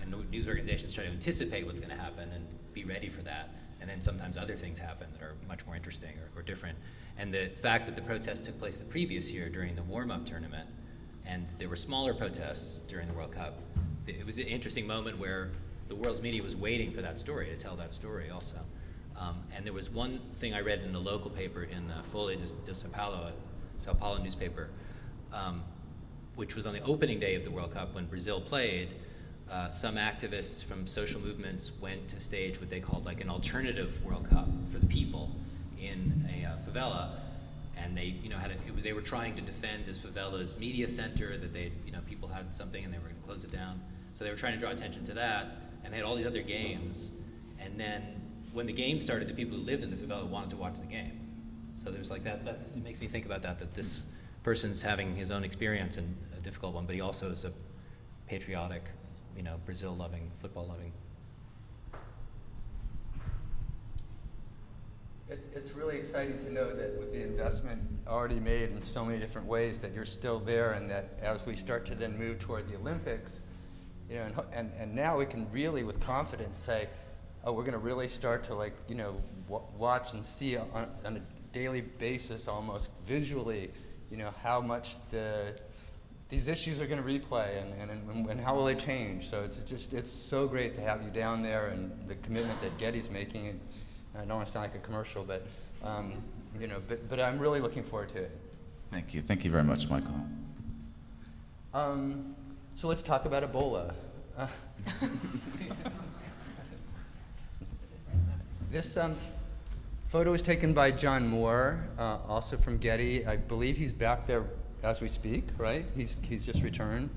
and news organizations try to anticipate what's going to happen and be ready for that. And then sometimes other things happen that are much more interesting or different. And the fact that the protests took place the previous year during the warm-up tournament, and there were smaller protests during the World Cup, it was an interesting moment where the world's media was waiting for that story, to tell that story also. And there was one thing I read in the local paper, in Folha de Sao Paulo newspaper, which was on the opening day of the World Cup when Brazil played. Some activists from social movements went to stage what they called like an alternative World Cup for the people in a favela, and they, you know, they were trying to defend this favela's media center, that they, you know, people had something and they were going to close it down. So they were trying to draw attention to that, and they had all these other games. And then when the game started, the people who lived in the favela wanted to watch the game. So there's like that. It makes me think about that this person's having his own experience, and a difficult one, but he also is a patriotic, you know, Brazil-loving, football-loving. It's really exciting to know that with the investment already made in so many different ways, that you're still there, and that as we start to then move toward the Olympics, you know, and now we can really with confidence say, oh, we're going to really start to, like, you know, watch and see on a daily basis, almost visually, you know, how much these issues are going to replay, and how will they change. So it's so great to have you down there, and the commitment that Getty's making. And I don't want to sound like a commercial, but you know, but I'm really looking forward to it. Thank you. Thank you very much, Michael. So let's talk about Ebola. This photo was taken by John Moore, also from Getty. I believe he's back there as we speak, right? He's just returned.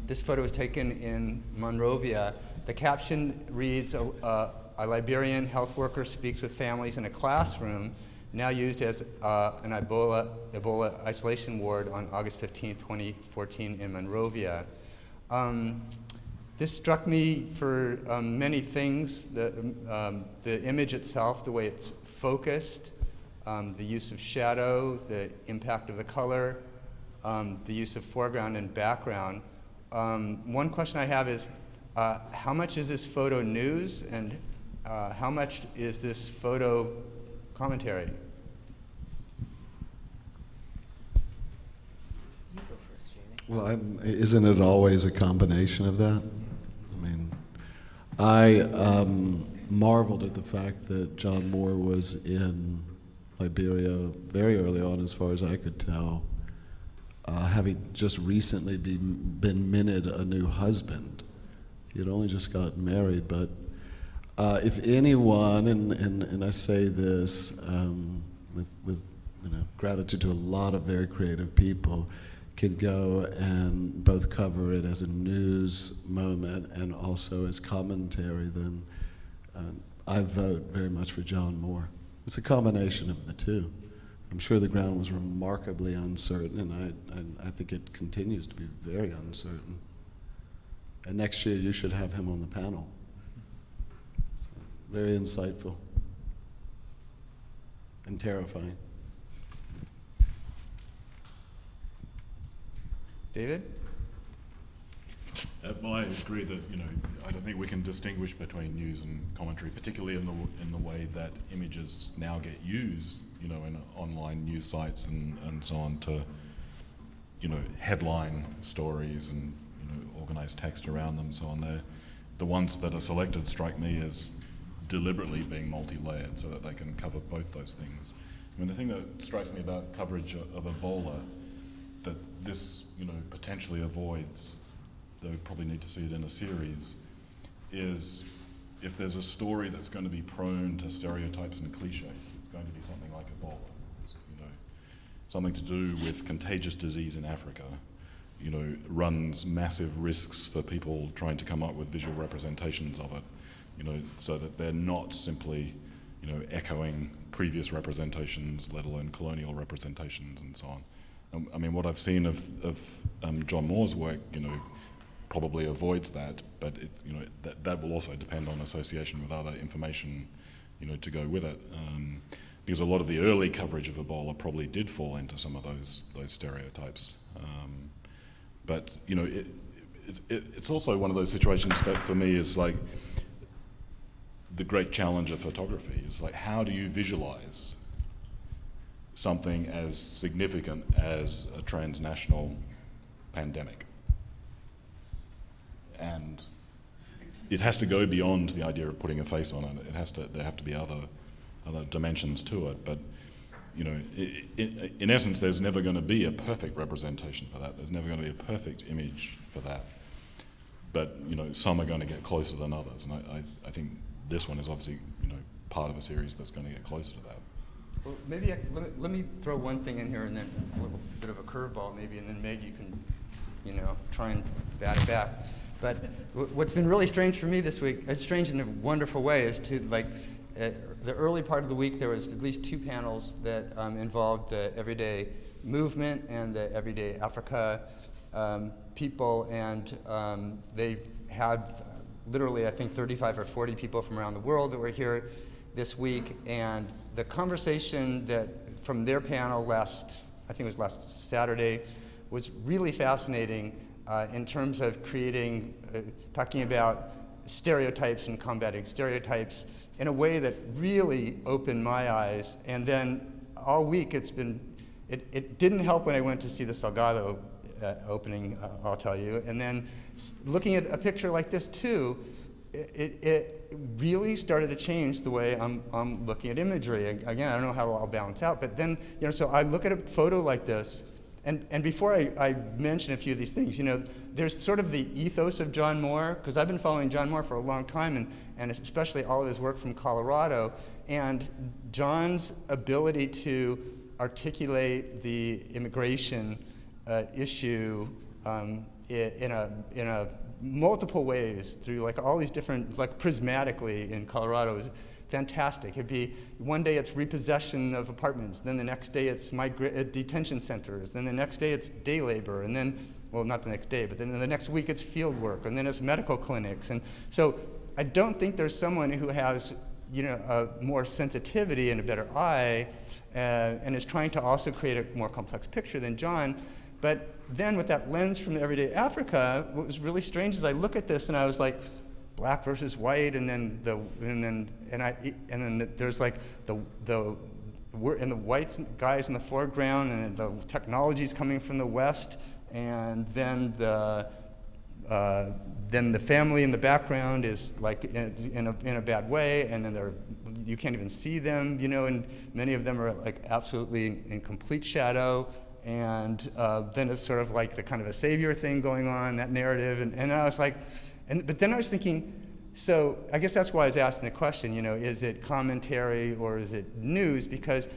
This photo was taken in Monrovia. The caption reads, a Liberian health worker speaks with families in a classroom, now used as an Ebola isolation ward on August 15, 2014 in Monrovia. This struck me for many things. The image itself, the way it's focused, the use of shadow, the impact of the color, the use of foreground and background. One question I have is, how much is this photo news, and how much is this photo commentary? You go first, Jamie. Well, isn't it always a combination of that? I mean, I marveled at the fact that John Moore was in Liberia very early on, as far as I could tell, having just recently been minted a new husband. He had only just gotten married, but if anyone, and I say this with you know, gratitude to a lot of very creative people, could go and both cover it as a news moment and also as commentary, then I vote very much for John Moore. It's a combination of the two. I'm sure the ground was remarkably uncertain, and I think it continues to be very uncertain. And next year you should have him on the panel. So, very insightful and terrifying. David? Well, I agree that, you know, I don't think we can distinguish between news and commentary, particularly in the way that images now get used, you know, in online news sites and so on to, you know, headline stories and, you know, organize text around them, so on. The ones that are selected strike me as deliberately being multi-layered so that they can cover both those things. I mean, the thing that strikes me about coverage of Ebola that this, you know, potentially avoids, though we probably need to see it in a series, is if there's a story that's going to be prone to stereotypes and cliches, it's going to be something like Ebola. It's, you know, something to do with contagious disease in Africa, you know, runs massive risks for people trying to come up with visual representations of it, you know, so that they're not simply, you know, echoing previous representations, let alone colonial representations and so on. I mean, what I've seen of John Moore's work, you know, probably avoids that, but it's, you know, that will also depend on association with other information, you know, to go with it. Because a lot of the early coverage of Ebola probably did fall into some of those stereotypes. But you know, it's also one of those situations that for me is like the great challenge of photography. Is like, how do you visualize something as significant as a transnational pandemic? And it has to go beyond the idea of putting a face on it. There have to be other dimensions to it. But you know, in essence, there's never going to be a perfect representation for that. There's never going to be a perfect image for that. But you know, some are going to get closer than others, and I think this one is obviously, you know, part of a series that's going to get closer to that. Well, maybe let me throw one thing in here, and then a little bit of a curveball maybe, and then Meg, you can, you know, try and bat it back. But what's been really strange for me this week, it's strange in a wonderful way, is to like, the early part of the week there was at least 2 panels that involved the everyday movement and the everyday Africa people, and they had literally, I think, 35 or 40 people from around the world that were here this week, and the conversation that from their panel I think it was last Saturday, was really fascinating in terms of creating, talking about stereotypes and combating stereotypes in a way that really opened my eyes. And then all week it didn't help when I went to see the Salgado opening, I'll tell you. And then looking at a picture like this too, it really started to change the way I'm looking at imagery. Again, I don't know how it'll all balance out, but then, you know, so I look at a photo like this, and before I mention a few of these things, you know, there's sort of the ethos of John Moore, because I've been following John Moore for a long time, and especially all of his work from Colorado, and John's ability to articulate the immigration issue in a multiple ways through like all these different, like prismatically in Colorado is fantastic. It'd be one day it's repossession of apartments, then the next day it's detention centers, then the next day it's day labor, and then, well, not the next day, but then the next week it's field work, and then it's medical clinics. And so I don't think there's someone who has, you know, a more sensitivity and a better eye, and is trying to also create a more complex picture than John. But then with that lens from everyday Africa, what was really strange is I look at this and I was like, black versus white, and then there's like the white guys in the foreground, and the technology's coming from the west, and then the family in the background is like in a bad way, and then you can't even see them, you know, and many of them are like absolutely in complete shadow. And then it's sort of like the kind of a savior thing going on, that narrative, and I was like, but then I was thinking, so I guess that's why I was asking the question, you know, is it commentary or is it news? Because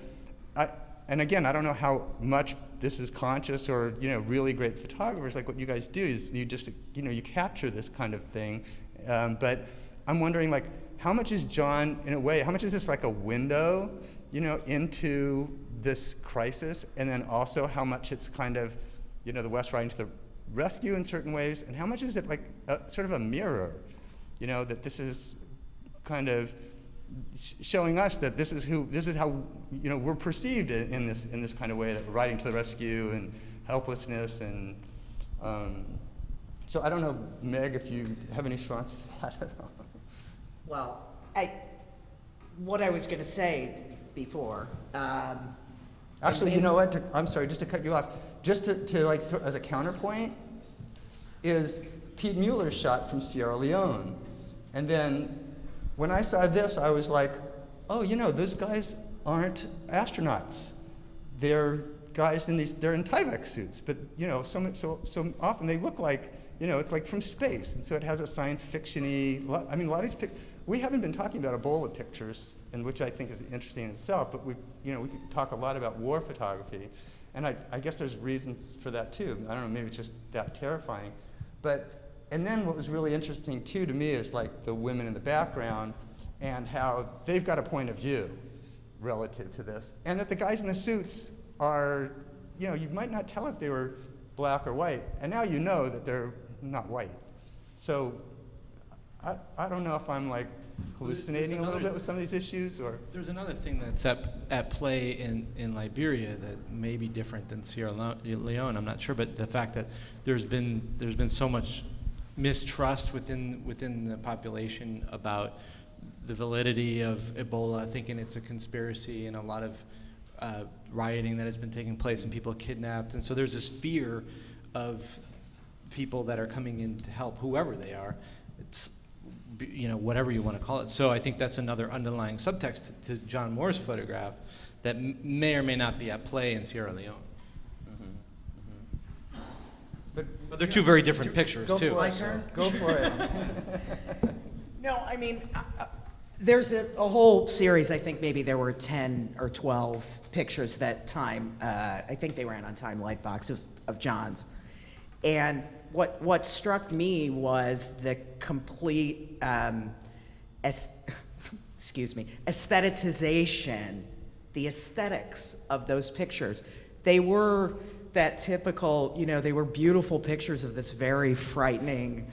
and again, I don't know how much this is conscious or, you know, really great photographers, like what you guys do is you just, you know, you capture this kind of thing, but I'm wondering, like, how much is John, in a way, how much is this like a window, you know, into this crisis, and then also how much it's kind of, you know, the West writing to the rescue in certain ways, and how much is it like sort of a mirror, that this is kind of showing us that this is how we're perceived in this kind of way, that we're riding to the rescue and helplessness, and so I don't know, Meg, if you have any response to that at all. Well, what I was going to say before. Actually, you know what? I'm sorry, just to cut you off. Just to like as a counterpoint, is Pete Mueller's shot from Sierra Leone, and then when I saw this, I was like, oh, those guys aren't astronauts. They're guys they're in Tyvek suits, but so often they look like, it's like from space, and so it has a science fiction-y. I mean, a lot of these we haven't been talking about Ebola pictures, and which I think is interesting in itself, but we could talk a lot about war photography, and I guess there's reasons for that too. I don't know, maybe it's just that terrifying, and then what was really interesting too to me is like the women in the background and how they've got a point of view relative to this, and that the guys in the suits are, you might not tell if they were black or white, and now you know that they're not white. So I don't know if I'm like hallucinating a little bit with some of these issues, or there's another thing that's at play in Liberia that may be different than Sierra Leone. I'm not sure, but the fact that there's been so much mistrust within the population about the validity of Ebola, thinking it's a conspiracy, and a lot of rioting that has been taking place and people kidnapped, and so there's this fear of people that are coming in to help, whoever they are. It's, whatever you want to call it. So I think that's another underlying subtext to John Moore's photograph that may or may not be at play in Sierra Leone. Mm-hmm. But they're two very different pictures, too. My turn? Go for it. No, I mean, there's a whole series, I think maybe there were 10 or 12 pictures that time, I think they ran on Time Lightbox of John's. And what struck me was the complete aestheticization, the aesthetics of those pictures. They were that typical, they were beautiful pictures of this very frightening,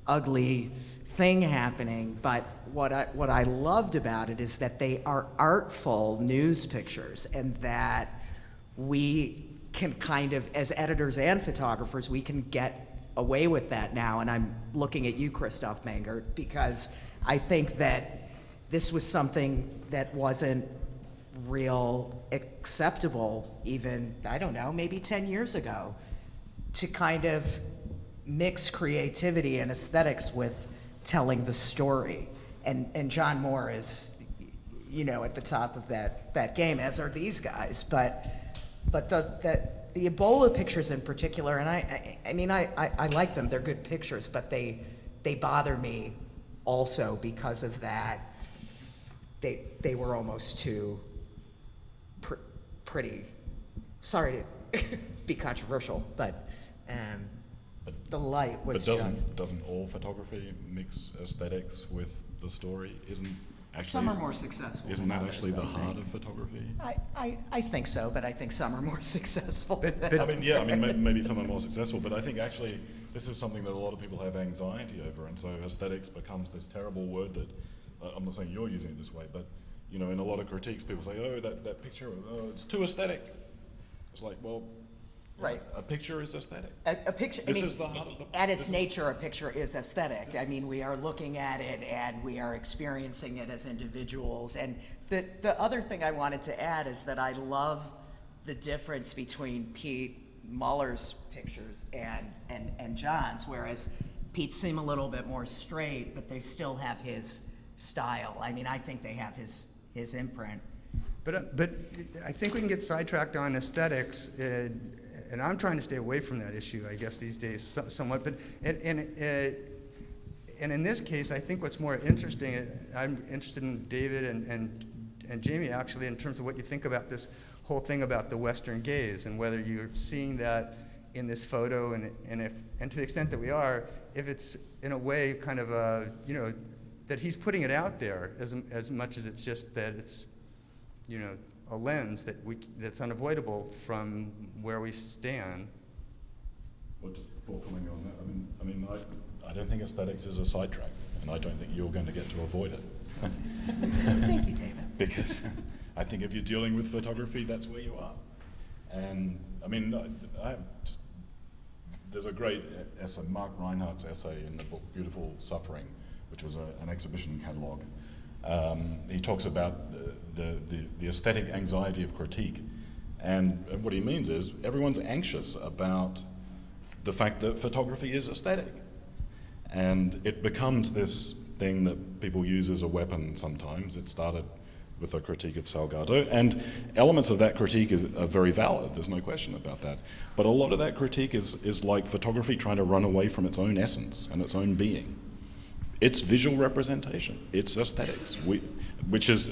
ugly thing happening, but what I loved about it is that they are artful news pictures, and that we can kind of, as editors and photographers, we can get away with that now. And I'm looking at you, Christoph Mangert, because I think that this was something that wasn't real acceptable even, I don't know, maybe 10 years ago, to kind of mix creativity and aesthetics with telling the story. And John Moore is, at the top of that game, as are these guys. But the Ebola pictures in particular, and I like them, they're good pictures, but they bother me also because of that. They were almost too pretty. Sorry to be controversial, but the light was doesn't all photography mix aesthetics with the story? Some are more successful. Isn't that actually the heart of photography? I think so, but I think some are more successful. Maybe some are more successful, but I think actually this is something that a lot of people have anxiety over, and so aesthetics becomes this terrible word that, I'm not saying you're using it this way, but in a lot of critiques people say, oh, that picture, it's too aesthetic. It's like, well, right. A picture is aesthetic. A picture, is the heart of the... At its nature, a picture is aesthetic. I mean, we are looking at it and we are experiencing it as individuals. And the other thing I wanted to add is that I love the difference between Pete Muller's pictures and John's, whereas Pete's seem a little bit more straight, but they still have his style. I mean, I think they have his imprint. But I think we can get sidetracked on aesthetics, and I'm trying to stay away from that issue, I guess, these days somewhat. But and in this case, I think what's more interesting, I'm interested in David and Jamie actually, in terms of what you think about this whole thing about the Western gaze, and whether you're seeing that in this photo, and to the extent that we are, if it's in a way kind of that he's putting it out there as much as it's just that it's a lens that's unavoidable from where we stand. Well, just before commenting on that, I don't think aesthetics is a sidetrack, and I don't think you're going to get to avoid it. Thank you, David. Because I think if you're dealing with photography, that's where you are. And there's a great essay, Mark Reinhardt's essay in the book Beautiful Suffering, which was an exhibition catalogue. He talks about the aesthetic anxiety of critique. And what he means is everyone's anxious about the fact that photography is aesthetic. And it becomes this thing that people use as a weapon sometimes. It started with a critique of Salgado, and elements of that critique are very valid, there's no question about that. But a lot of that critique is like photography trying to run away from its own essence and its own being. It's visual representation, it's aesthetics,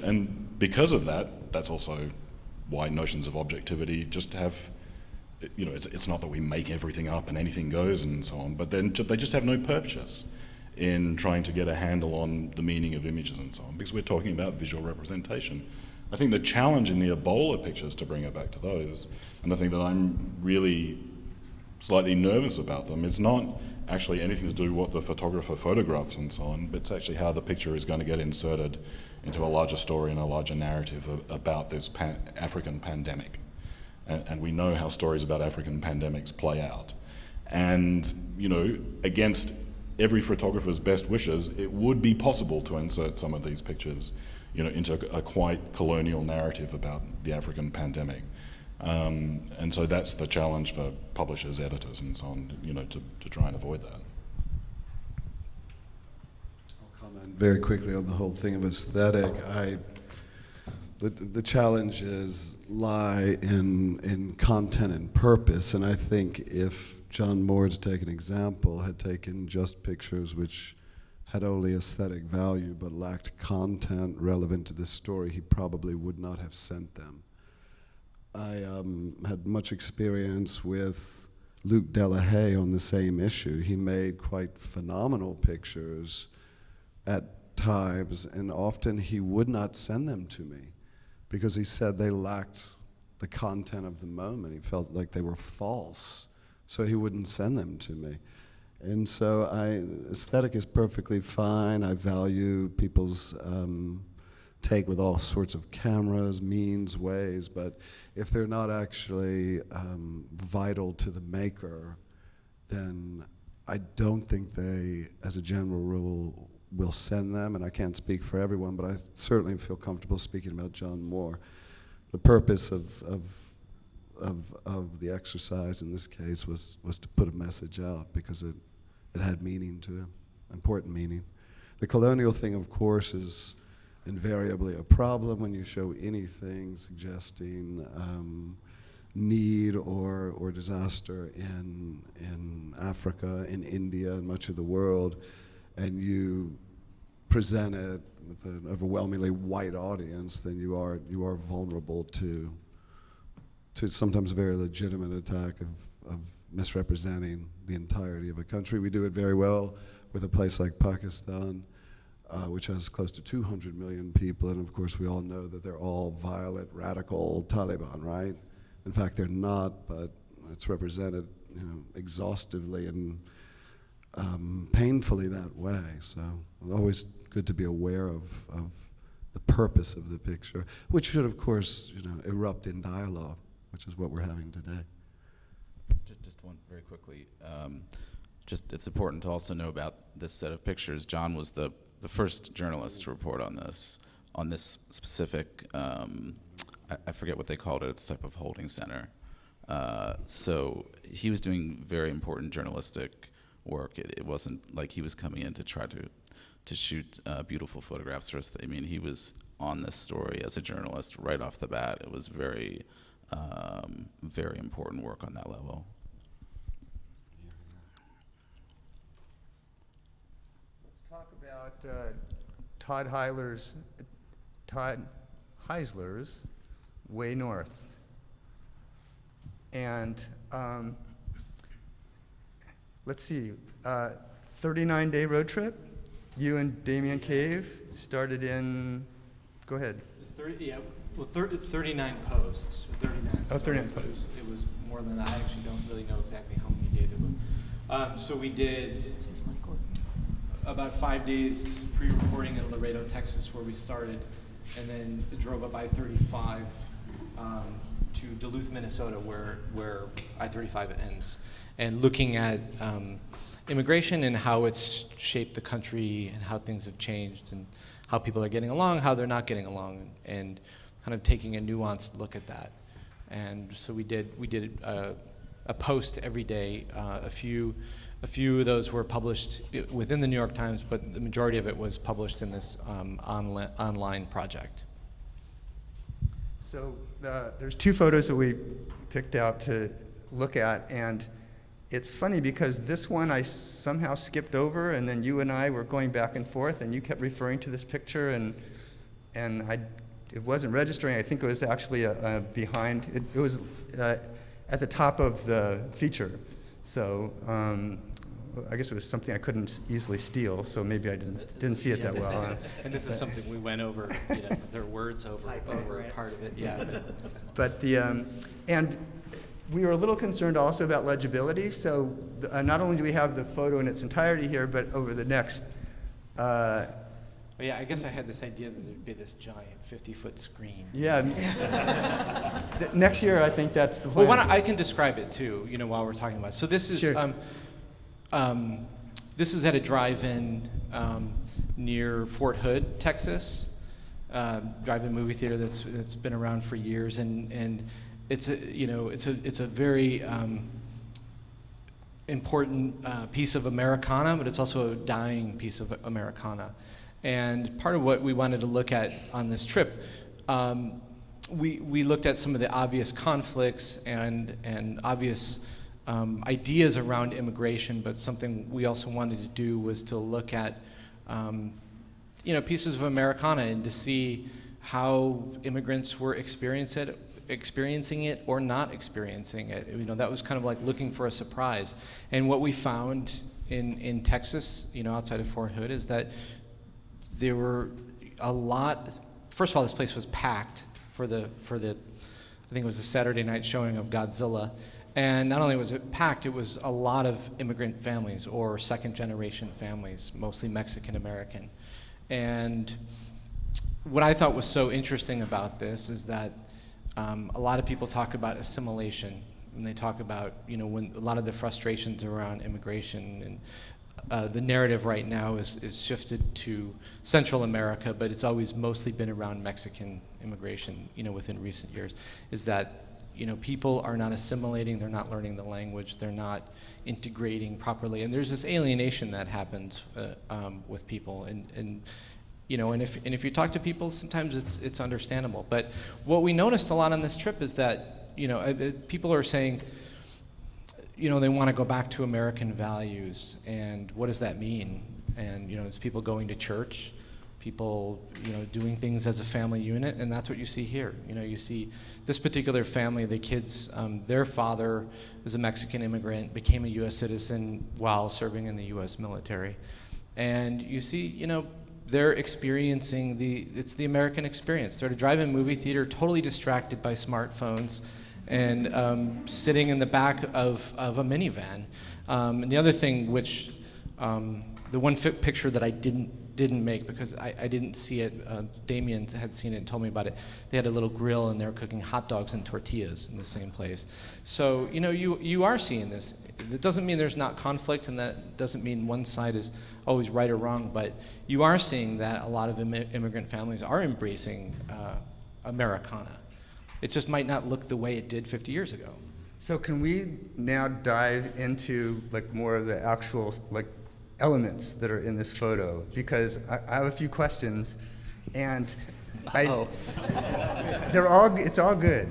and because of that, that's also why notions of objectivity just have, it's not that we make everything up and anything goes and so on, but then they just have no purchase in trying to get a handle on the meaning of images and so on, because we're talking about visual representation. I think the challenge in the Ebola pictures, to bring it back to those, and the thing that I'm really slightly nervous about them, is not actually anything to do with what the photographer photographs and so on, but it's actually how the picture is going to get inserted into a larger story and a larger narrative about this African pandemic. And we know how stories about African pandemics play out. And, against every photographer's best wishes, it would be possible to insert some of these pictures, into a quite colonial narrative about the African pandemic. And so that's the challenge for publishers, editors, and so on, to try and avoid that. I'll comment very quickly on the whole thing of aesthetic. The challenges lie in content and purpose, and I think if John Moore, to take an example, had taken just pictures which had only aesthetic value but lacked content relevant to this story, he probably would not have sent them. I had much experience with Luc Delahaye on the same issue. He made quite phenomenal pictures at times, and often he would not send them to me because he said they lacked the content of the moment. He felt like they were false, so he wouldn't send them to me. And so aesthetic is perfectly fine. I value people's take with all sorts of cameras, means, ways, but if they're not actually vital to the maker, then I don't think they, as a general rule, will send them, and I can't speak for everyone, but I certainly feel comfortable speaking about John Moore. The purpose of the exercise in this case was to put a message out because it had meaning to him, important meaning. The colonial thing, of course, is invariably a problem when you show anything suggesting need or disaster in Africa, in India, and much of the world, and you present it with an overwhelmingly white audience, then you are vulnerable to sometimes a very legitimate attack of misrepresenting the entirety of a country. We do it very well with a place like Pakistan, which has close to 200 million people, and of course we all know that they're all violent, radical Taliban, right? In fact, they're not, but it's represented, exhaustively and painfully that way. So always good to be aware of the purpose of the picture, which should, of course, erupt in dialogue, which is what we're having today. Just one very quickly. It's important to also know about this set of pictures. John was the first journalist to report on this specific, I forget what they called it, it's a type of holding center. So he was doing very important journalistic work. It wasn't like he was coming in to try to shoot beautiful photographs for us. I mean, he was on this story as a journalist right off the bat. It was very, very important work on that level. Let's talk about Todd Heisler's Way North. And let's see, 39-day road trip. You and Damien Cave started in, go ahead. 39 posts. 39 Oh, 39 stories, but posts. It was more than that. I actually don't really know exactly how many days it was. So we did about 5 days pre-recording in Laredo, Texas, where we started, and then drove up I-35 to Duluth, Minnesota, where I-35 ends, and looking at immigration and how it's shaped the country and how things have changed and how people are getting along, how they're not getting along, and kind of taking a nuanced look at that. And so we did a post every day. A few of those were published within the New York Times, but the majority of it was published in this online project. So there's 2 photos that we picked out to look at, and it's funny because this one I somehow skipped over, and then you and I were going back and forth, and you kept referring to this picture, and it wasn't registering. I think it was actually behind. It was at the top of the feature. So I guess it was something I couldn't easily steal, so maybe I didn't see it that well. And this is something we went over, because there are words over part of it. Yeah. But and we were a little concerned also about legibility. So not only do we have the photo in its entirety here, but over the next. Yeah, I guess I had this idea that there'd be this giant 50-foot screen. Yeah. Next year, I think that's the plan. Well, I can describe it too, while we're talking about it. So this is Sure. This is at a drive-in near Fort Hood, Texas. Drive-in movie theater that's been around for years, and it's a very important piece of Americana, but it's also a dying piece of Americana. And part of what we wanted to look at on this trip, we looked at some of the obvious conflicts and obvious ideas around immigration, but something we also wanted to do was to look at pieces of Americana and to see how immigrants were experiencing it or not experiencing it. That was kind of like looking for a surprise. And what we found in Texas, outside of Fort Hood, is that there were a lot. First of all, this place was packed for the I think it was a Saturday night showing of Godzilla. And not only was it packed, it was a lot of immigrant families or second-generation families, mostly Mexican-American. And what I thought was so interesting about this is that a lot of people talk about assimilation, and they talk about, when a lot of the frustrations around immigration, and the narrative right now is shifted to Central America, but it's always mostly been around Mexican immigration, within recent years, is that people are not assimilating, they're not learning the language, they're not integrating properly, and there's this alienation that happens with people, and if you talk to people, sometimes it's understandable. But what we noticed a lot on this trip is that people are saying, they want to go back to American values, and what does that mean? And it's people going to church, people doing things as a family unit, and that's what you see here. You see this particular family, the kids, their father was a Mexican immigrant, became a U.S. citizen while serving in the U.S. military, and you see, they're experiencing it's the American experience. They're at a drive-in movie theater, totally distracted by smartphones, and sitting in the back of a minivan. And the other thing, which the one picture that I didn't make because I didn't see it. Damien had seen it and told me about it. They had a little grill and they were cooking hot dogs and tortillas in the same place. So you are seeing this. It doesn't mean there's not conflict, and that doesn't mean one side is always right or wrong. But you are seeing that a lot of immigrant families are embracing Americana. It just might not look the way it did 50 years ago. So can we now dive into more of the actual elements that are in this photo? Because I have a few questions, and it's all good.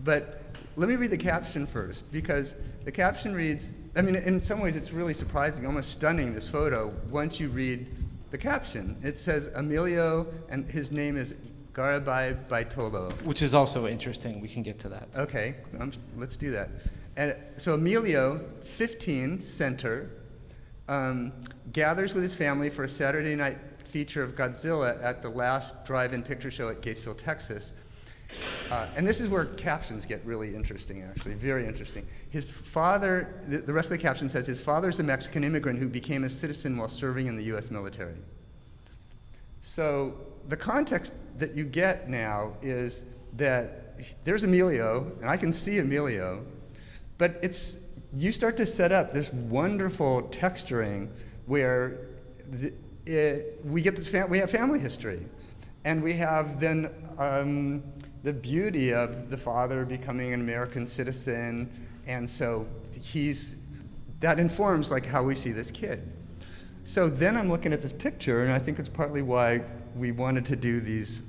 But let me read the caption first, because the caption reads, in some ways it's really surprising, almost stunning, this photo, once you read the caption. It says Emilio, and his name is Garibay Baitolo. Which is also interesting. We can get to that. Okay, let's do that. And so Emilio, 15, center, gathers with his family for a Saturday night feature of Godzilla at the last drive-in picture show at Gatesville, Texas. and this is where captions get really interesting, actually, very interesting. His father, the rest of the caption says, his father's a Mexican immigrant who became a citizen while serving in the US military. So the context that you get now is that there's Emilio, and I can see Emilio, but you start to set up this wonderful texturing where we get this we have family history, and we have then the beauty of the father becoming an American citizen, and so that informs like how we see this kid. So then I'm looking at this picture, and I think it's partly why we wanted to do these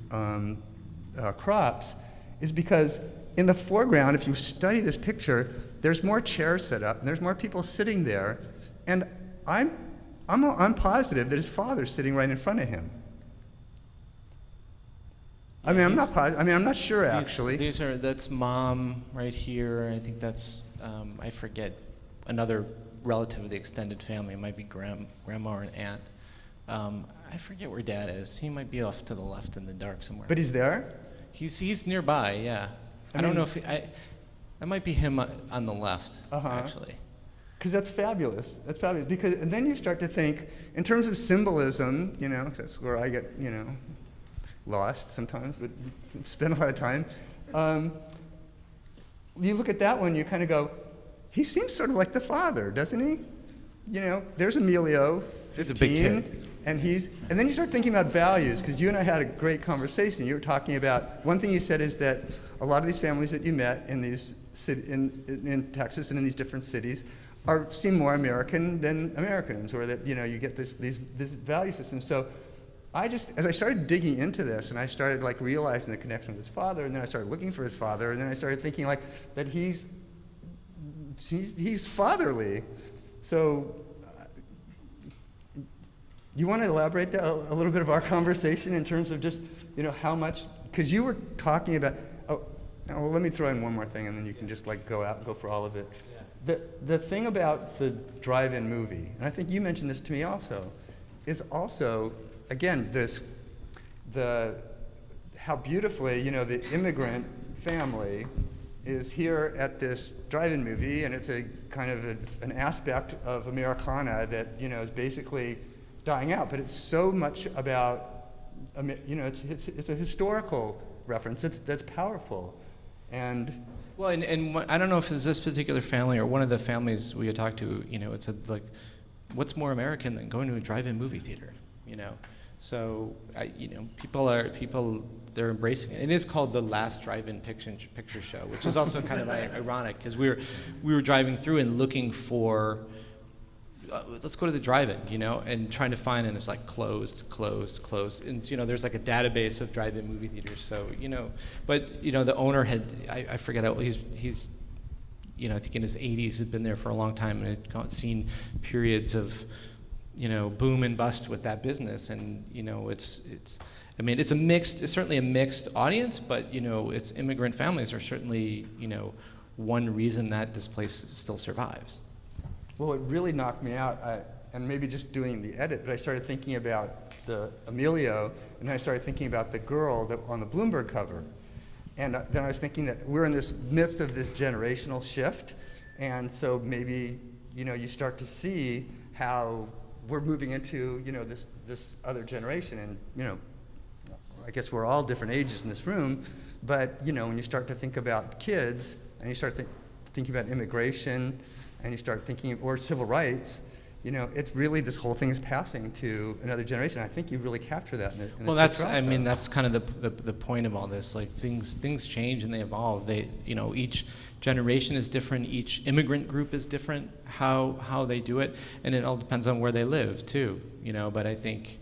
crops, is because in the foreground, if you study this picture, there's more chairs set up, and there's more people sitting there, and I'm positive that his father's sitting right in front of him. I mean, I'm not sure actually. That's mom right here. I think that's, I forget, another relative of the extended family. It might be grandma or an aunt. I forget where dad is. He might be off to the left in the dark somewhere. But he's there? He's nearby, yeah. I don't know if that might be him on the left, actually. Because that's fabulous. That's fabulous. And then you start to think, in terms of symbolism, that's where I get, lost sometimes, but spend a lot of time. You look at that one, you kind of go, he seems sort of like the father, doesn't he? There's Emilio, 15. He's a big kid. And then you start thinking about values, because you and I had a great conversation. You were talking about, one thing you said is that a lot of these families that you met in in Texas and in these different cities seem more American than Americans, or that you get this value system. So as I started digging into this, and I started like realizing the connection with his father, and then I started looking for his father, and then I started thinking like that he's fatherly. So you want to elaborate a little bit of our conversation in terms of just how much, because you were talking about. Well, let me throw in one more thing, and then you can just like go for all of it. Yeah. The thing about the drive-in movie, and I think you mentioned this to me also, is also, again, how beautifully, the immigrant family is here at this drive-in movie, and it's a kind of an aspect of Americana that, is basically dying out, but it's so much about, it's a historical reference that's powerful. And well, and I don't know if it's this particular family or one of the families we had talked to, it said like, what's more American than going to a drive-in movie theater, So, people, they're embracing it. It is called the last drive-in picture show, which is also kind of ironic, because we were driving through and looking for, let's go to the drive-in, and trying to find, and it's like closed. And, there's like a database of drive-in movie theaters. So, but, the owner I forget, he's, I think in his 80s, had been there for a long time and had seen periods of, boom and bust with that business. And, it's certainly a mixed audience, but, its immigrant families are certainly, one reason that this place still survives. Well, it really knocked me out, and maybe just doing the edit, but I started thinking about the Emilio, and then I started thinking about the girl on the Bloomberg cover. And then I was thinking that we're in this midst of this generational shift, and so maybe, you start to see how we're moving into, this other generation, and, I guess we're all different ages in this room, but, when you start to think about kids, and you start thinking about immigration, and you start thinking, or civil rights, it's really, this whole thing is passing to another generation. I think you really capture that in well, that's kind of the point of all this. Like things change and they evolve. Each generation is different. Each immigrant group is different. How they do it, and it all depends on where they live too. But I think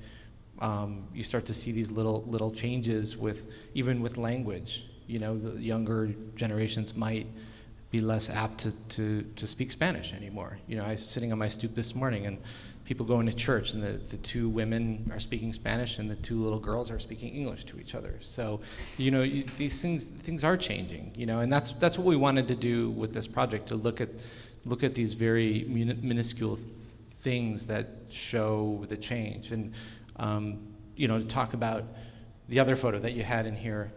you start to see these little changes even with language. The younger generations might be less apt to speak Spanish anymore. I was sitting on my stoop this morning, and people going to church, and the two women are speaking Spanish, and the two little girls are speaking English to each other. So, these things are changing. And that's what we wanted to do with this project, to look at these very minuscule things that show the change, and to talk about the other photo that you had in here.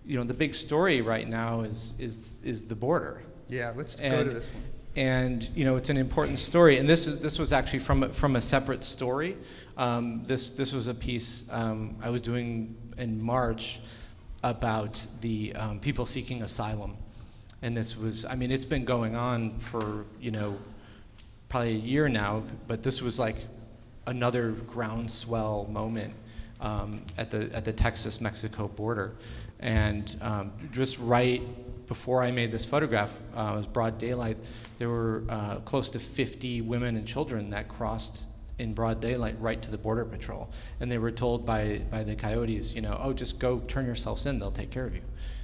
the big story right now is the border. Yeah, let's go to this one. And it's an important story, and this was actually from a separate story. This was a piece I was doing in March about the people seeking asylum, and this was, it's been going on for probably a year now, but this was like another groundswell moment at the Texas-Mexico border, and just right before I made this photograph, it was broad daylight. There were close to 50 women and children that crossed in broad daylight right to the Border Patrol. And they were told by the coyotes, oh, just go turn yourselves in, they'll take care of you.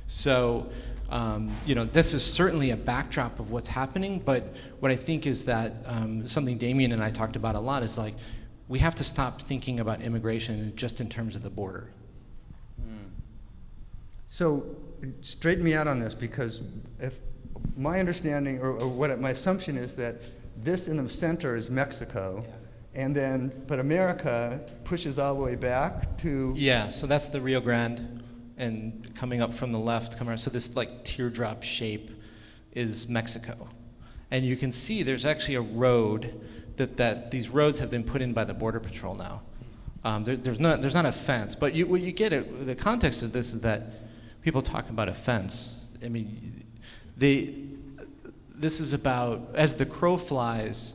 So, this is certainly a backdrop of what's happening, but what I think is that something Damien and I talked about a lot is like, we have to stop thinking about immigration just in terms of the border. So straighten me out on this, because if my understanding or what my assumption is that this in the center is Mexico, and then but America pushes all the way back to Yeah, so that's the Rio Grande, and coming up from the left, so this like teardrop shape is Mexico, and you can see there's actually a road that these roads have been put in by the Border Patrol now. There's not a fence, but what you get the context of this is that people talk about a fence. This is about, as the crow flies,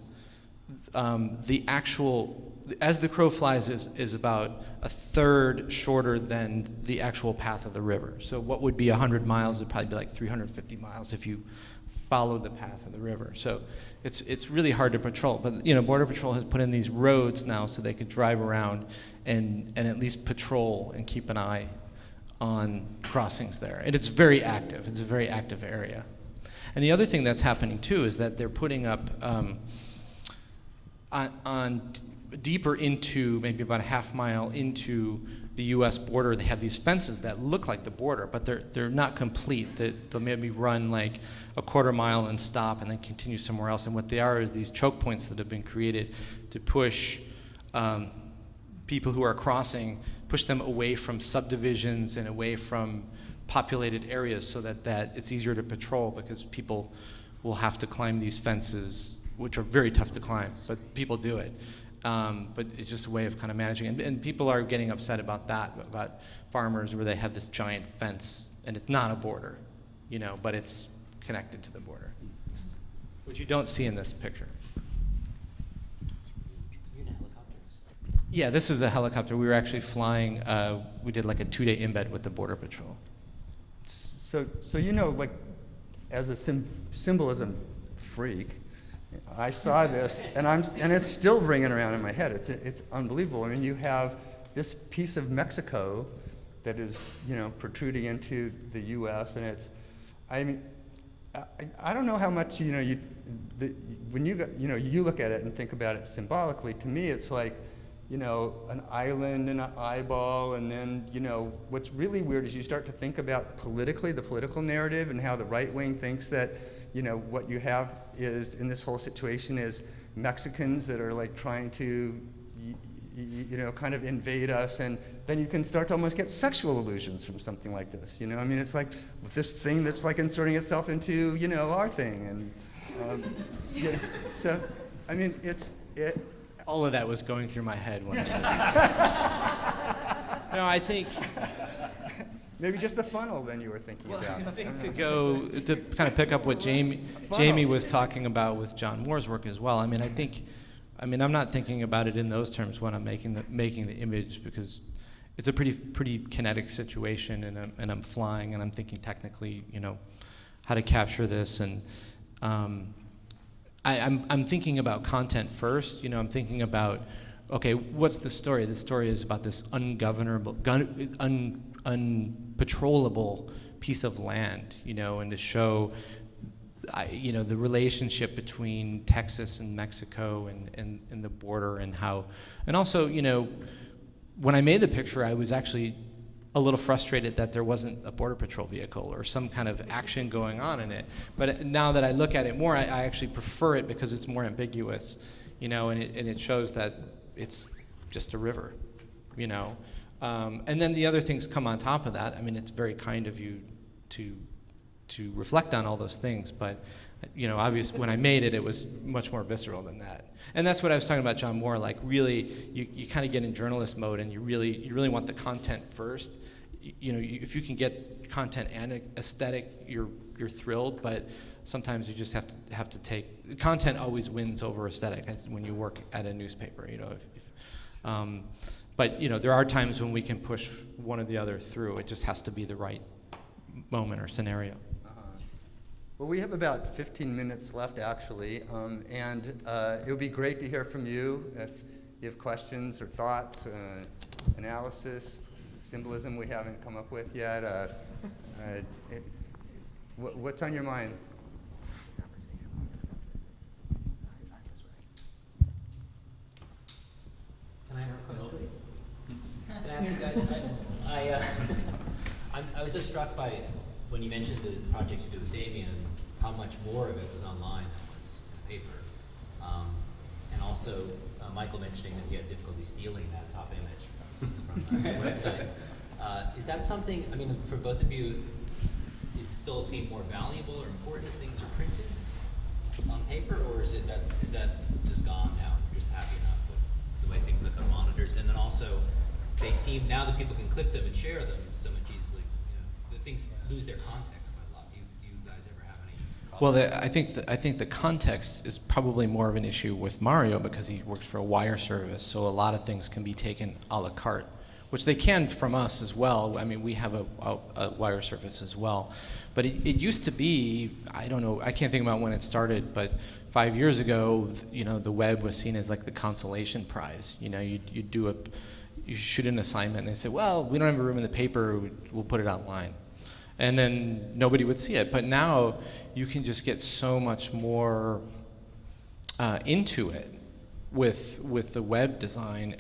as the crow flies is about a third shorter than the actual path of the river. So what would be 100 miles would probably be like 350 miles if you follow the path of the river. So it's really hard to patrol. But Border Patrol has put in these roads now so they could drive around and at least patrol and keep an eye on crossings there. And it's very active. It's a very active area. And the other thing that's happening too is that they're putting up on deeper into, maybe about a half mile into the U.S. border, they have these fences that look like the border, but they're not complete. They'll maybe run like a quarter mile and stop and then continue somewhere else. And what they are is these choke points that have been created to push people who are crossing, push them away from subdivisions and away from populated areas so that it's easier to patrol, because people will have to climb these fences, which are very tough to climb, but people do it. But it's just a way of kind of managing. And people are getting upset about that, about farmers where they have this giant fence, and it's not a border, but it's connected to the border, which you don't see in this picture. Yeah, this is a helicopter. We were actually flying, we did like a 2-day embed with the Border Patrol. So like, as a symbolism freak, I saw this, and it's still ringing around in my head. It's unbelievable. You have this piece of Mexico that is, protruding into the U.S., and it's, I don't know how much, when you look at it and think about it symbolically. To me, it's like, an island and an eyeball, and then, what's really weird is you start to think about politically, the political narrative, and how the right wing thinks that, what you have is, in this whole situation, is Mexicans that are like trying to, kind of invade us, and then you can start to almost get sexual illusions from something like this, it's like this thing that's like inserting itself into, our thing, and, so, All of that was going through my head when No, I think maybe just the funnel then you were thinking about. I think to kind of pick up what Jamie was talking about with John Moore's work as well. I'm not thinking about it in those terms when I'm making the image, because it's a pretty kinetic situation, and I'm flying, and I'm thinking technically, how to capture this, and I'm thinking about content first. I'm thinking about, okay, what's the story? The story is about this unpatrollable piece of land, and to show, the relationship between Texas and Mexico and the border, and how, and also, when I made the picture, I was actually a little frustrated that there wasn't a Border Patrol vehicle or some kind of action going on in it. But now that I look at it more, I actually prefer it because it's more ambiguous, and it shows that it's just a river, And then the other things come on top of that. I mean, it's very kind of you to reflect on all those things, but obviously when I made it, it was much more visceral than that. And that's what I was talking about, John Moore. Like, really, you kind of get in journalist mode, and you really want the content first. If you can get content and aesthetic, you're thrilled. But sometimes you just have to take content always wins over aesthetic. As when you work at a newspaper, But there are times when we can push one or the other through. It just has to be the right moment or scenario. Well, we have about 15 minutes left, actually, and it would be great to hear from you if you have questions or thoughts, analysis, symbolism we haven't come up with yet. What's on your mind? Can I ask a question? Can I ask you guys? I was just struck by when you mentioned the project you did with Damien, how much more of it was online than was in the paper. And also, Michael mentioning that he had difficulty stealing that top image from the website. Is that something, I mean, for both of you, does it still seem more valuable or important if things are printed on paper, or is that just gone now? You're just happy enough with the way things look on monitors? And then also, they seem, now that people can clip them and share them so much easily, the things lose their context quite a lot. Do you guys ever have any problems? Well, I think the context is probably more of an issue with Mario because he works for a wire service, so a lot of things can be taken a la carte, which they can from us as well. I mean, we have a wire service as well. But it used to be, I don't know, I can't think about when it started, but 5 years ago, the web was seen as like the consolation prize. You shoot an assignment and they say, well, we don't have a room in the paper, we'll put it online. And then nobody would see it. But now you can just get so much more into it with the web design.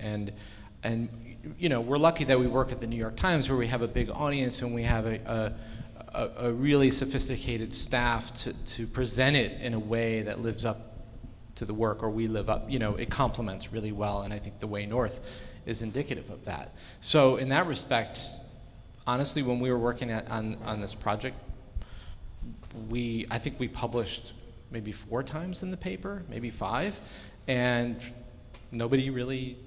And we're lucky that we work at the New York Times where we have a big audience and we have a really sophisticated staff to present it in a way that lives up to the work, or we live up, it complements really well. And I think the Way North is indicative of that. So in that respect, honestly, when we were working on this project, I think we published maybe 4 times in the paper, maybe 5, and nobody really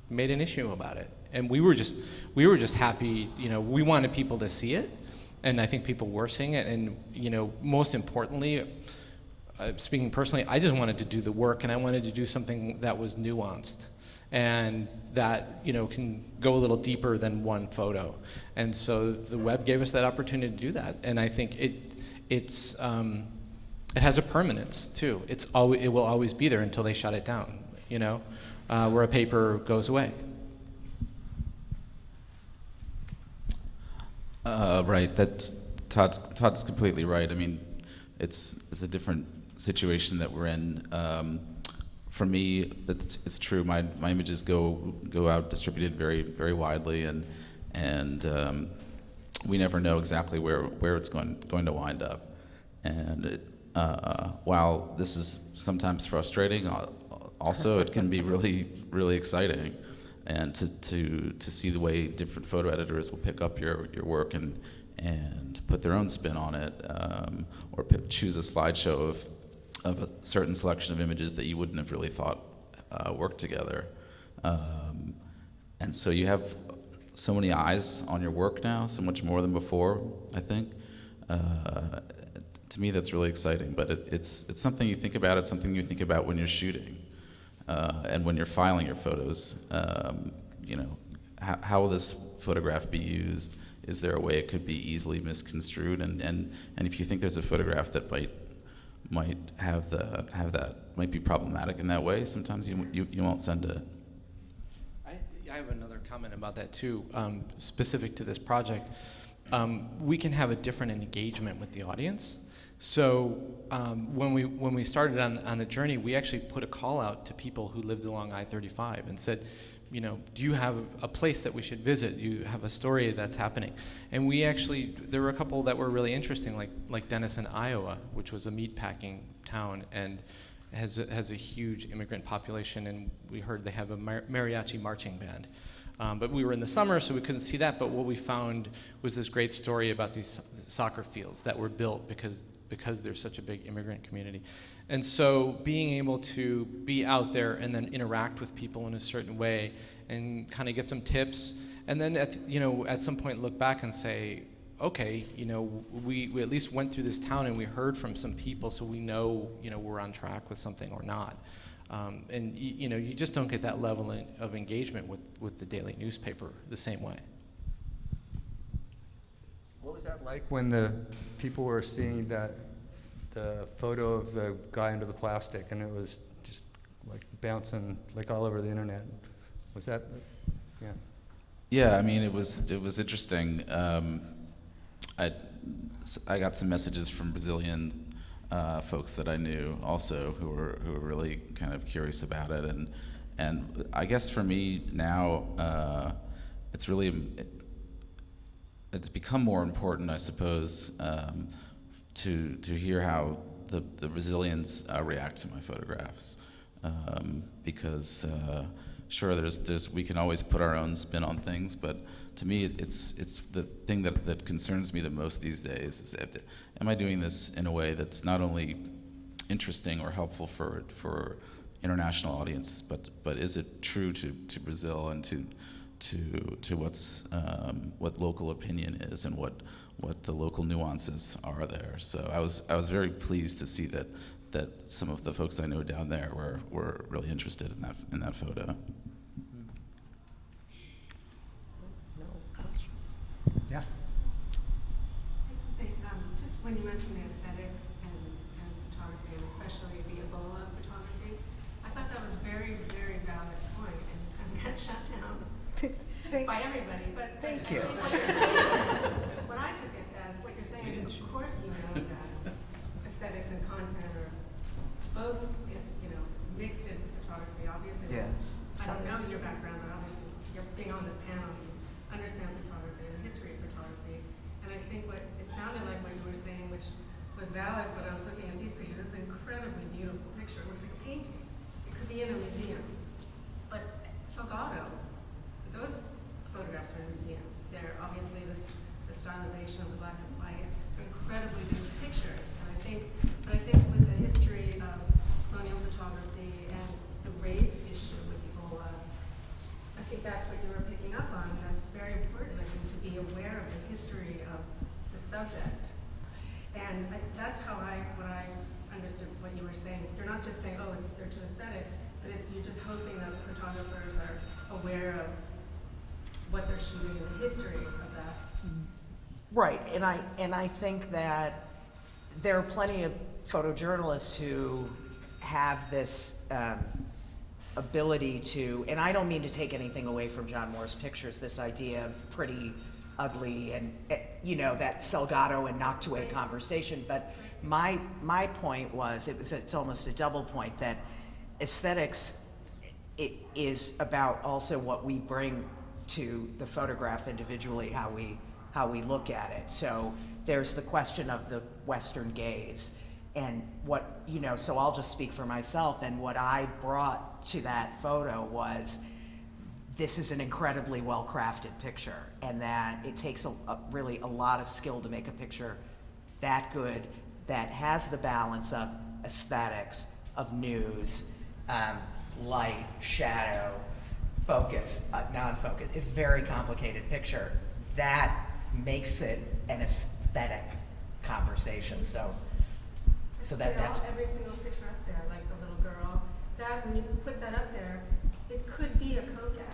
made an issue about it. And we were just happy, we wanted people to see it, and I think people were seeing it. And most importantly, speaking personally, I just wanted to do the work, and I wanted to do something that was nuanced and that can go a little deeper than one photo. And so the web gave us that opportunity to do that. And I think it has a permanence too. It will always be there until they shut it down. Where a paper goes away. Right. Todd's completely right. I mean, it's a different situation that we're in. For me, it's true. My images go out distributed very, very widely, and we never know exactly where it's going to wind up. And while this is sometimes frustrating, also it can be really, really exciting, and to see the way different photo editors will pick up your work and put their own spin on it, or choose a slideshow of a certain selection of images that you wouldn't have really thought worked together. And so you have so many eyes on your work now, so much more than before, I think. To me, that's really exciting, but it's something you think about. It's something you think about when you're shooting, and when you're filing your photos. How will this photograph be used? Is there a way it could be easily misconstrued? And if you think there's a photograph that might have that might be problematic in that way, sometimes you won't send it. I have another comment about that too, specific to this project. We can have a different engagement with the audience. So when we started on the journey, we actually put a call out to people who lived along I-35 and said, do you have a place that we should visit? Do you have a story that's happening? And there were a couple that were really interesting, like Denison, Iowa, which was a meatpacking town and has a huge immigrant population, and we heard they have a mariachi marching band. But we were in the summer, so we couldn't see that. But what we found was this great story about these soccer fields that were built because there's such a big immigrant community. And so being able to be out there and then interact with people in a certain way and kind of get some tips, and then at some point look back and say, okay, we at least went through this town and we heard from some people, so we know, we're on track with something or not. And you just don't get that level of engagement with the daily newspaper the same way. What was that like when the people were seeing the photo of the guy under the plastic and it was just like bouncing like all over the internet? Was that, yeah? Yeah, I mean, it was interesting. I got some messages from Brazilian folks that I knew also who were really kind of curious about it, and I guess for me now, it's become more important, I suppose, to hear how the Brazilians react to my photographs, because sure, we can always put our own spin on things, but to me, it's the thing that concerns me the most these days is, am I doing this in a way that's not only interesting or helpful for international audience, but is it true to Brazil and to what local opinion is and what the local nuances are there? So I was very pleased to see that some of the folks I know down there were really interested in that photo. Yes. Just when you mentioned the aesthetics and photography, and especially the Ebola photography, I thought that was a very, very valid point, and kind of got shut down by everybody. But Thank you. What I took it as, what you're saying is, of course, that aesthetics and content are both, mixed in photography. Obviously, Yeah. I don't know your background, but obviously, you're being on this panel, you understand photography and the history of photography. And I think what it sounded like what you were saying, which was valid, but I was looking at these pictures, it's an incredibly beautiful picture. It looks like a painting. It could be in a museum. But Salgado, those photographs are in museums. They're obviously the stylization of the black and white. They're incredibly beautiful pictures. And I think with the history of colonial photography and the race issue with Ebola, I think that's what you were picking up on. That's very important, I think, to be aware of the history of the subject. And that's how what I understood what you were saying. You're not just saying, they're too aesthetic, but you're just hoping that photographers are aware of what they're shooting and the history of that. Right, and I think that there are plenty of photojournalists who have this ability to, and I don't mean to take anything away from John Moore's pictures, this idea of pretty, ugly, and that Salgado and Noctué conversation, but my point was, it's almost a double point, that aesthetics is about also what we bring to the photograph individually, how we look at it. So there's the question of the Western gaze, and so I'll just speak for myself, and what I brought to that photo was, this is an incredibly well-crafted picture, and that it takes really a lot of skill to make a picture that good, that has the balance of aesthetics, of news, light, shadow, focus, non-focus. It's a very complicated picture. That makes it an aesthetic conversation. So that's every single picture up there, like the little girl, that when you put that up there, it could be a Kodak.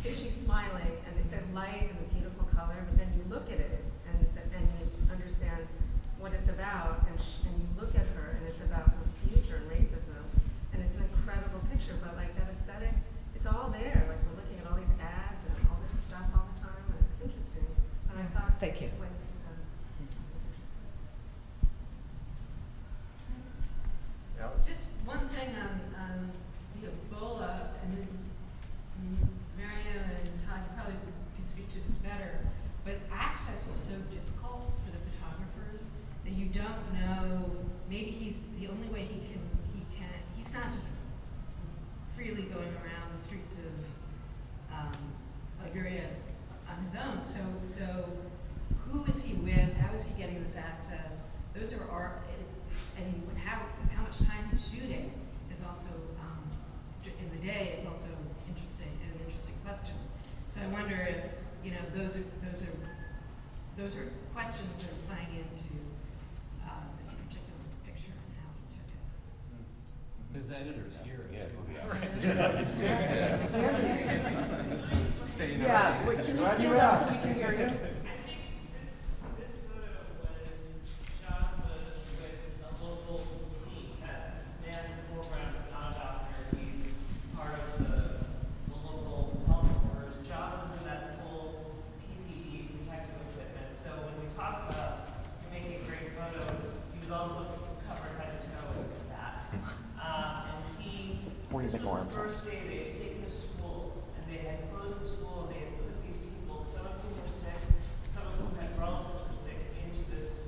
If she's smiling and the light and the beautiful color, but then you look at it and you understand what it's about, and you look at her and it's about her future and racism, and it's an incredible picture. But like that aesthetic, it's all there. Like we're looking at all these ads and all this stuff all the time, and it's interesting. And I thought, Thank you. Just one thing on the Ebola. I mean, Mario and Todd, you probably could speak to this better, but access is so difficult for the photographers that you don't know. Maybe he's the only way he can. He's not just freely going around the streets of so who is he with? How is he getting this access? Those are and how much time he's shooting is also, in the day, is also an interesting question. So I wonder if, those are questions that are playing into this particular picture and how he took it. His editor's here. Yeah, wait, can you stand up so we can hear you? I think this photo was shot with a local team that man in the foreground is not a doctor. He's part of the local health workers. John was in that full PPE protective equipment. So when we talk about making a great photo, he was also covered head to toe with that. And this was the first day they had taken the school, and they had closed the school, and they had put these people, some of whom were sick, some of whom had relatives were sick, into this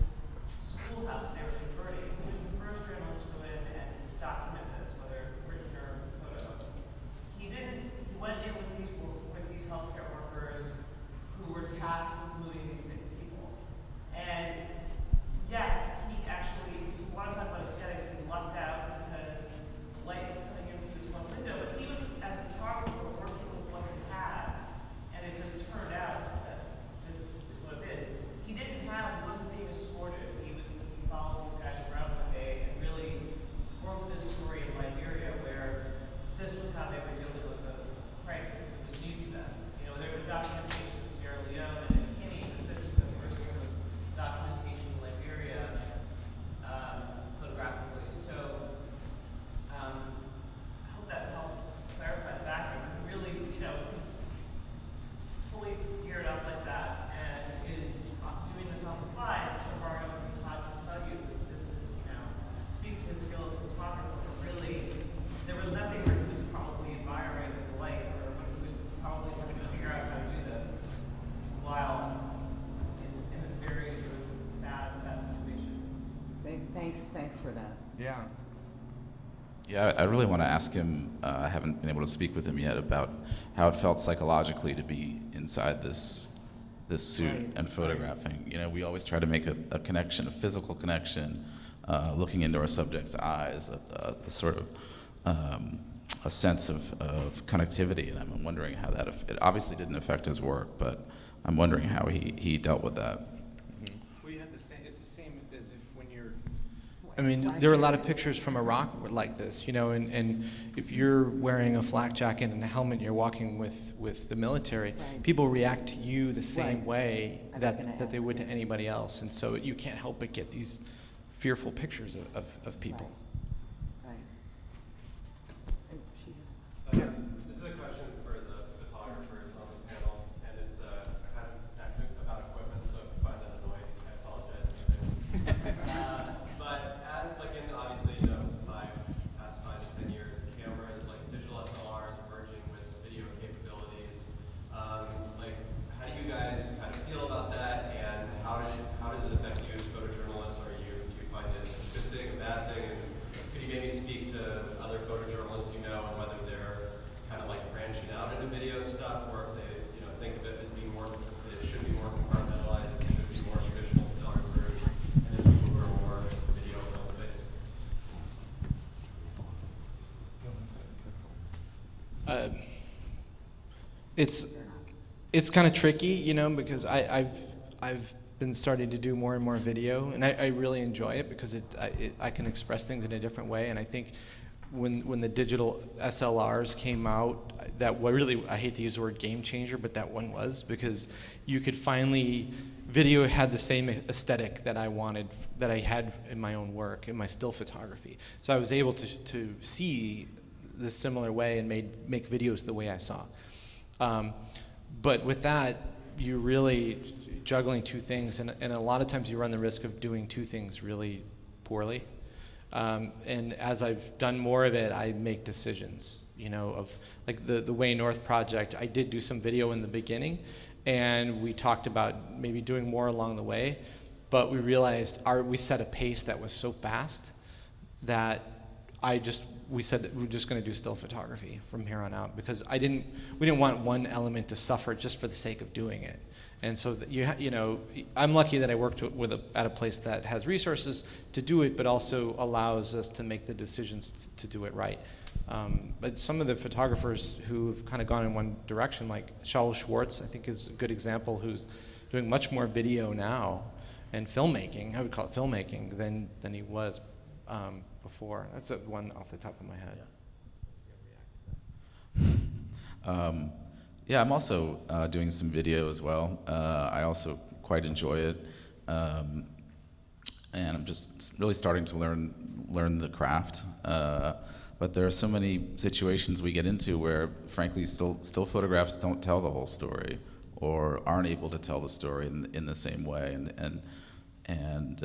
schoolhouse they were converting. He was the first journalist to go in and document this, whether written or photo. He went in with these healthcare workers who were tasked with moving these sick people. And yes, he actually, if you want to talk about aesthetics, he lucked out because the light was coming in through this one window, but he was, as a photographer, working with what he had, and it just turned out that this is what it is. He wasn't being escorted. He followed these guys around one day and really broke this story in Liberia where this was how they were dealing with the crisis because it was new to them. There was documentation in Sierra Leone and in Guinea, but this is the first sort of documentation in Liberia photographically. So I hope that helps clarify the background. He really, he's fully geared up like that and is doing this on the fly. I'm sure Mario and Todd can tell you that this is, speaks to his skill as a photographer, but really, there was nothing where he was probably admiring the light or when he was probably trying to figure out how to do this while in this very sort of sad situation. Thanks for that. Yeah. Yeah, I really want to ask him, I haven't been able to speak with him yet, about how it felt psychologically to be inside this suit and photographing. We always try to make a connection, a physical connection, looking into our subject's eyes, a sort of a sense of connectivity, and I'm wondering how that, it obviously didn't affect his work, but I'm wondering how he dealt with that. Well, you have it's the same as if when you're, there are a lot of pictures from Iraq like this, and if you're wearing a flak jacket and a helmet, you're walking with the military, people react to you the same way that they would to anybody else, and so you can't help but get these fearful pictures of people. This is a question for the photographers on the panel, and it's kind of technical about equipment, so if you find that annoying, I apologize in advance. But as, obviously, 5 to 10 years, cameras, digital SLRs merging with video capabilities, how do you guys kind of feel about that, and how does it affect you as photojournalists? Do you find it a good thing, a bad thing? And could you maybe speak to other photojournalists and whether they're kind of branching out into video stuff, or if they think of it as being more, that it should be more compartmentalized, it should be more traditional photographers, and then people who are more video film based? It's kind of tricky, because I've been starting to do more and more video, and I really enjoy it because I can express things in a different way, and I think when the digital SLRs came out, that really, I hate to use the word game changer, but that one was, because you could finally, video had the same aesthetic that I wanted, that I had in my own work, in my still photography. So I was able to see the similar way and make videos the way I saw. But with that, you're really juggling two things, and a lot of times you run the risk of doing two things really poorly. And as I've done more of it, I make decisions, of the Way North project. I did do some video in the beginning, and we talked about maybe doing more along the way, but we realized we set a pace that was so fast that we said that we're just going to do still photography from here on out, because we didn't want one element to suffer just for the sake of doing it. And so that you know, I'm lucky that I worked at a place that has resources to do it, but also allows us to make the decisions to do it right. But some of the photographers who've kind of gone in one direction, like Shaul Schwartz, I think is a good example, who's doing much more video now and filmmaking, I would call it filmmaking, than he was before. That's one off the top of my head. Yeah, I'm also doing some video as well. I also quite enjoy it, and I'm just really starting to learn the craft. But there are so many situations we get into where, frankly, still photographs don't tell the whole story, or aren't able to tell the story in the same way. And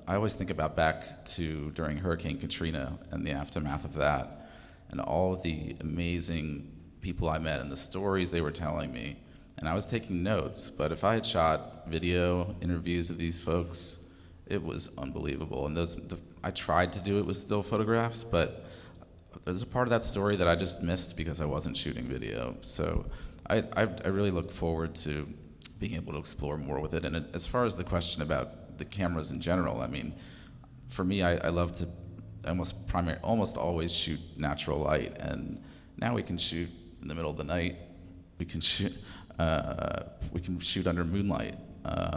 I always think about back to during Hurricane Katrina and the aftermath of that, and all of the amazing people I met and the stories they were telling me. And I was taking notes, but if I had shot video interviews of these folks, it was unbelievable. And I tried to do it with still photographs, but there's a part of that story that I just missed because I wasn't shooting video. So I really look forward to being able to explore more with it. And as far as the question about the cameras in general, I mean, for me, I love to almost always shoot natural light. And now we can shoot in the middle of the night. We can shoot under moonlight.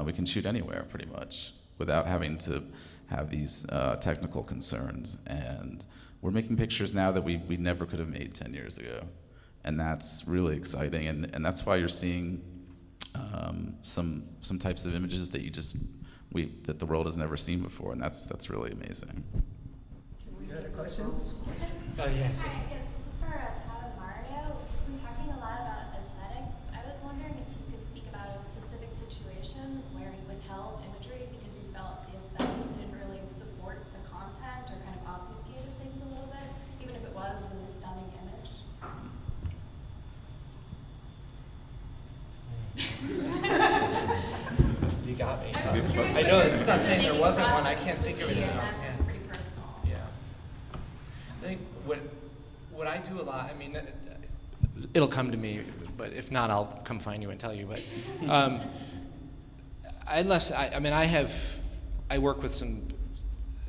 We can shoot anywhere pretty much without having to have these technical concerns. And we're making pictures now that we never could have made 10 years ago. And that's really exciting. And that's why you're seeing some types of images that that the world has never seen before. And that's really amazing. You had a question? Oh, yes. Hi, yes, this is for Todd and Mario. We've been talking a lot about aesthetics. I was wondering if you could speak about a specific situation where you withheld imagery because you felt the aesthetics didn't really support the content or kind of obfuscated things a little bit, even if it was a really stunning image. You got me. I know it's not saying there wasn't one. I can't think of it enough. That's pretty personal. Yeah. I think what I do a lot, I mean, it'll come to me, but if not, I'll come find you and tell you. But I work with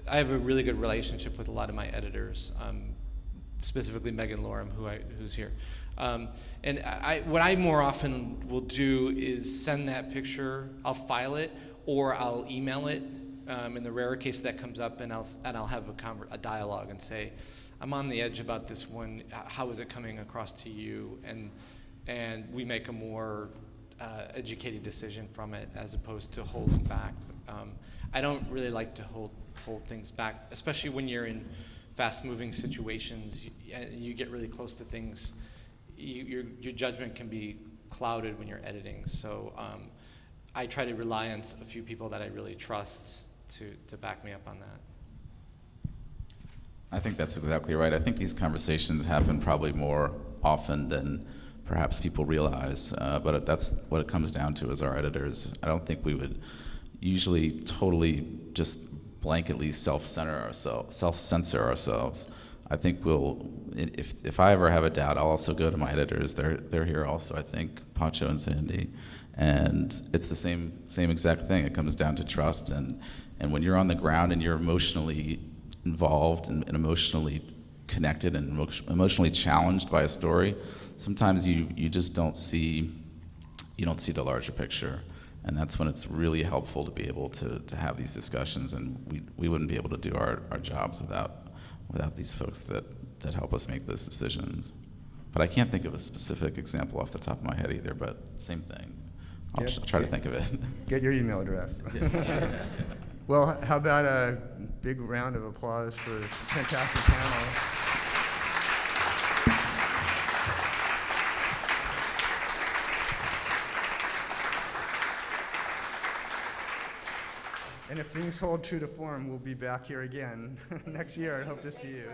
I have a really good relationship with a lot of my editors, specifically Megan Lorem, who's here. And what I more often will do is send that picture, I'll file it, or I'll email it. In the rare case that comes up, and I'll have a dialogue and say, I'm on the edge about this one. How is it coming across to you? And we make a more educated decision from it as opposed to holding back. I don't really like to hold things back, especially when you're in fast-moving situations. You get really close to things. Your judgment can be clouded when you're editing. So I try to rely on a few people that I really trust to back me up on that. I think that's exactly right. I think these conversations happen probably more often than perhaps people realize, but that's what it comes down to as our editors. I don't think we would usually totally just blanketly self-censor ourselves. I think if I ever have a doubt, I'll also go to my editors. They're here also, I think, Pacho and Sandy. And it's the same exact thing. It comes down to trust, and when you're on the ground and you're emotionally involved and emotionally connected and emotionally challenged by a story, sometimes you just don't see the larger picture. And that's when it's really helpful to be able to have these discussions, and we wouldn't be able to do our jobs without these folks that help us make those decisions. But I can't think of a specific example off the top of my head either, but same thing. I'll try to think of it. Get your email address. Well, how about a big round of applause for the fantastic panel? And if things hold true to form, we'll be back here again next year. I hope to see you.